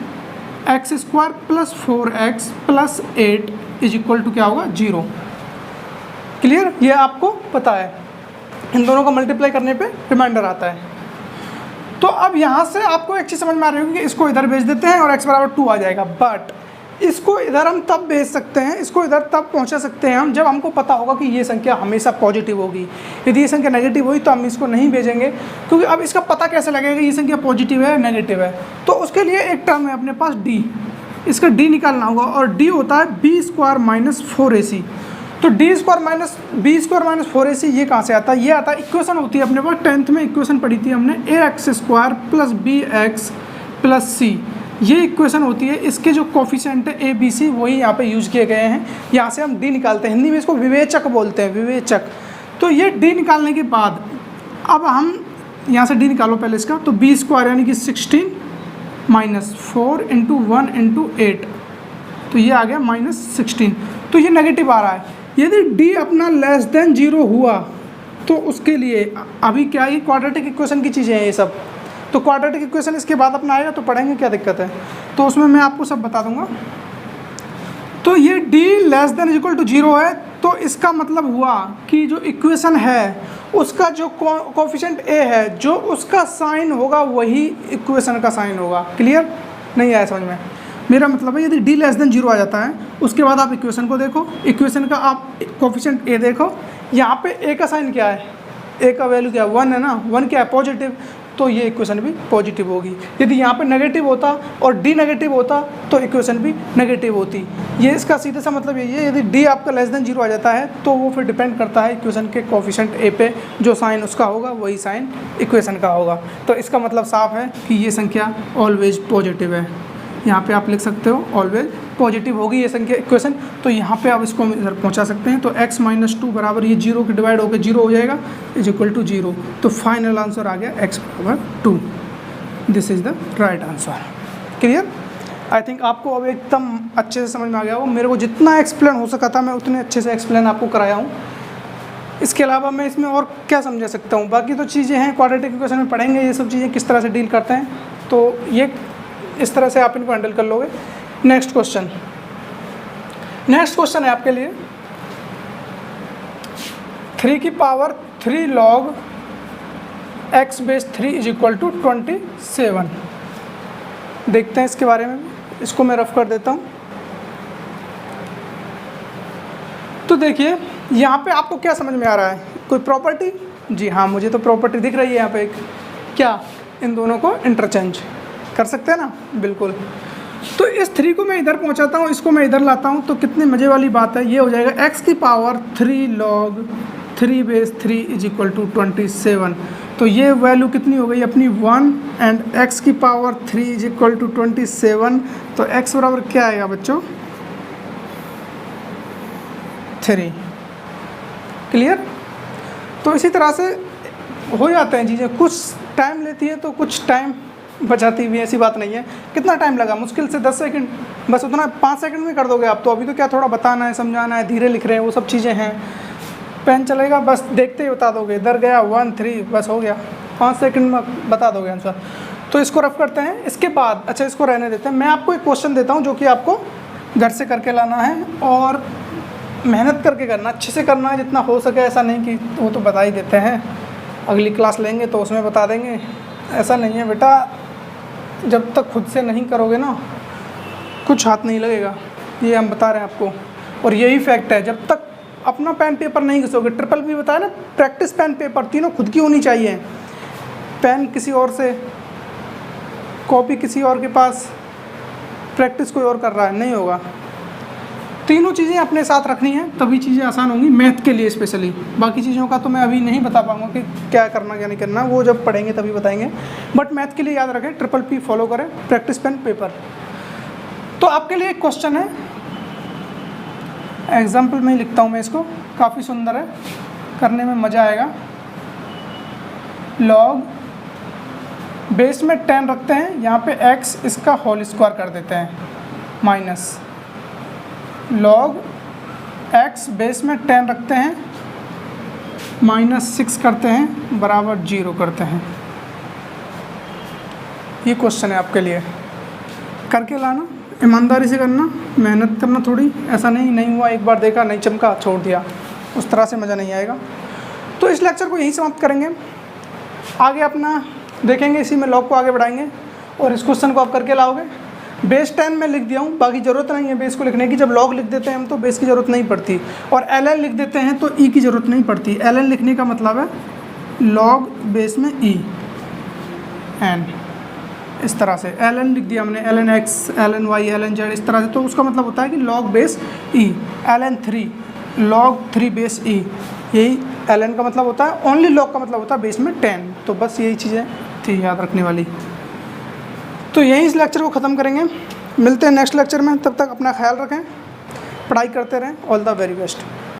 x square plus 4x plus 8 is equal to क्या होगा 0। क्लियर, ये आपको पता है, इन दोनों का मल्टीप्लाई करने पे रिमाइंडर आता है। तो अब यहाँ से आपको एक चीज़ समझ में आ रही होगी कि इसको इधर भेज देते हैं और x बराबर 2 आ जाएगा, बट इसको इधर हम तब भेज सकते हैं, इसको इधर तब पहुंचा सकते हैं हम जब हमको पता होगा कि ये संख्या हमेशा पॉजिटिव होगी। यदि ये संख्या नेगेटिव हुई तो हम इसको नहीं भेजेंगे, क्योंकि अब इसका पता कैसे लगेगा ये संख्या पॉजिटिव है नेगेटिव है। तो उसके लिए एक टर्म है अपने पास d, इसका d निकालना होगा, और d होता है b स्क्वायर माइनस 4ac। तो d square minus b square minus 4ac ये कहाँ से आता है, ये आता है, इक्वेशन होती है अपने पास 10th में इक्वेशन पढ़ी थी हमने, ax square plus bx plus c, ये इक्वेशन होती है। इसके जो कोफिशिएंट है ए बी सी वही यहाँ पे यूज़ किए गए हैं। यहाँ से हम डी निकालते हैं, हिंदी में इसको विवेचक बोलते हैं, विवेचक। तो ये डी निकालने के बाद अब हम यहाँ से डी निकालो पहले इसका, तो बी स्क्वायर यानी कि 16 माइनस 4 इंटू 1 इंटू 8, तो ये आ गया माइनस 16। तो ये नेगेटिव आ रहा है। यदि डी अपना लेस देन 0 हुआ तो उसके लिए अभी क्या, ये क्वाड्रेटिक इक्वेशन की चीज़ें हैं ये सब, तो क्वाड्रेटिक इक्वेशन इसके बाद अपना आएगा तो पढ़ेंगे, क्या दिक्कत है, तो उसमें मैं आपको सब बता दूंगा। तो ये d less than equal to 0 है, तो इसका मतलब हुआ कि जो इक्वेशन है उसका जो कोफिशिएंट a है, जो उसका साइन होगा वही इक्वेशन का साइन होगा। क्लियर, नहीं आया समझ में, मेरा मतलब है यदि d लेस देन 0 आ जाता है उसके बाद आप इक्वेशन को देखो, इक्वेशन का आप कोफिशिएंट a देखो, यहाँ पे a का साइन क्या है, a का वैल्यू क्या है 1 है ना, 1 क्या है पॉजिटिव, तो ये इक्वेशन भी पॉजिटिव होगी। यदि यहाँ पे नेगेटिव होता और डी नेगेटिव होता तो इक्वेशन भी नेगेटिव होती। ये इसका सीधे सा मतलब यही है, यदि डी आपका लेस देन 0 आ जाता है तो वो फिर डिपेंड करता है इक्वेशन के कोफिशिएंट ए पे, जो साइन उसका होगा वही साइन इक्वेशन का होगा। तो इसका मतलब साफ है कि ये संख्या ऑलवेज पॉजिटिव है। यहाँ पे आप लिख सकते हो ऑलवेज पॉजिटिव होगी ये संख्या इक्वेशन। तो यहाँ पे आप इसको इधर पहुँचा सकते हैं, तो x माइनस 2 बराबर ये 0 के डिवाइड होकर 0 हो जाएगा इज इक्वल टू 0। तो फाइनल आंसर आ गया x बराबर 2। This is the right answer. Clear, I think आपको अब एकदम अच्छे से समझ में आ गया हो। मेरे को जितना एक्सप्लेन हो सका था मैं उतने अच्छे से एक्सप्लेन आपको कराया हूँ। इसके अलावा मैं इसमें और क्या समझा सकता हूँ, बाकी तो चीज़ें हैं क्वाड्रेटिक इक्वेशन में पढ़ेंगे, ये सब चीज़ें किस तरह से डील करते हैं, तो ये इस तरह से आप इनको हैंडल कर लोगे। नेक्स्ट क्वेश्चन है आपके लिए 3 की power 3 log x base 3 is equal to 27। देखते हैं इसके बारे में, इसको मैं रफ कर देता हूँ। तो देखिए यहाँ पे आपको क्या समझ में आ रहा है, कोई प्रॉपर्टी, जी हाँ मुझे तो प्रॉपर्टी दिख रही है यहाँ पे, क्या इन दोनों को इंटरचेंज कर सकते हैं ना, बिल्कुल। तो इस 3 को मैं इधर पहुंचाता हूँ, इसको मैं इधर लाता हूँ, तो कितनी मज़े वाली बात है। ये हो जाएगा x की power 3 log 3 base 3 is equal to 27। तो ये वैल्यू कितनी हो गई अपनी 1, एंड x की पावर 3 इज इक्वल टू 27। तो x बराबर क्या आएगा बच्चों 3। क्लियर, तो इसी तरह से हो जाते हैं चीज़ें, कुछ टाइम लेती है तो कुछ टाइम बचाती हुई, ऐसी बात नहीं है। कितना टाइम लगा, मुश्किल से 10 सेकंड, बस उतना 5 सेकंड में कर दोगे आप। तो अभी तो क्या थोड़ा बताना है, समझाना है, धीरे लिख रहे हैं, वो सब चीज़ें हैं। पेन चलेगा, बस देखते ही बता दोगे, इधर गया 1 3 बस हो गया, 5 सेकंड में बता दोगे आंसर। तो इसको रफ करते हैं। इसके बाद अच्छा इसको रहने देते हैं, मैं आपको एक क्वेश्चन देता हूँ जो कि आपको घर से करके लाना है और मेहनत करके करना, अच्छे से करना है जितना हो सके। ऐसा नहीं कि वो तो बता ही देते हैं, अगली क्लास लेंगे तो उसमें बता देंगे, ऐसा नहीं है बेटा। जब तक खुद से नहीं करोगे ना कुछ हाथ नहीं लगेगा, ये हम बता रहे हैं आपको। और यही फैक्ट है, जब तक अपना पेन पेपर नहीं घिसोगे, ट्रिपल भी बताया ना, प्रैक्टिस पेन पेपर तीनों खुद की होनी चाहिए। पेन किसी और से, कॉपी किसी और के पास, प्रैक्टिस कोई और कर रहा है, नहीं होगा। तीनों चीज़ें अपने साथ रखनी है, तभी चीज़ें आसान होंगी मैथ के लिए स्पेशली। बाकी चीज़ों का तो मैं अभी नहीं बता पाऊँगा कि क्या करना क्या नहीं करना, वो जब पढ़ेंगे तभी बताएंगे। बट मैथ के लिए याद रखें, ट्रिपल पी फॉलो करें, प्रैक्टिस पेन पेपर। तो आपके लिए एक क्वेश्चन है, एग्जाम्पल में ही लिखता हूँ मैं इसको, काफ़ी सुंदर है, करने में मज़ा आएगा। log बेस में 10 रखते हैं, यहाँ पे x इसका होल स्क्वायर कर देते हैं माइनस log x बेस में 10 रखते हैं -6 करते हैं बराबर 0 करते हैं। ये क्वेश्चन है आपके लिए, करके लाना, ईमानदारी से करना, मेहनत करना थोड़ी, ऐसा नहीं हुआ एक बार देखा नहीं चमका छोड़ दिया, उस तरह से मज़ा नहीं आएगा। तो इस लेक्चर को यहीं समाप्त करेंगे, आगे अपना देखेंगे, इसी में लॉग को आगे बढ़ाएंगे और इस क्वेश्चन को आप करके लाओगे। बेस 10 में लिख दिया हूँ, बाकी ज़रूरत नहीं है बेस को लिखने की, जब लॉग लिख देते हैं हम तो बेस की ज़रूरत नहीं पड़ती, और ln लिख देते हैं तो ई की ज़रूरत नहीं पड़ती। ln लिखने का मतलब है लॉग बेस में ई n, इस तरह से ln लिख दिया हमने, ln x, ln y, ln z, इस तरह से, तो उसका मतलब होता है कि log base e, ln 3 log 3 base e, यही ln का मतलब होता है। ओनली log का मतलब होता है बेस में 10। तो बस यही चीज़ें थी याद रखने वाली। तो यहीं इस लेक्चर को ख़त्म करेंगे, मिलते हैं नेक्स्ट लेक्चर में, तब तक अपना ख्याल रखें, पढ़ाई करते रहें। All the very best.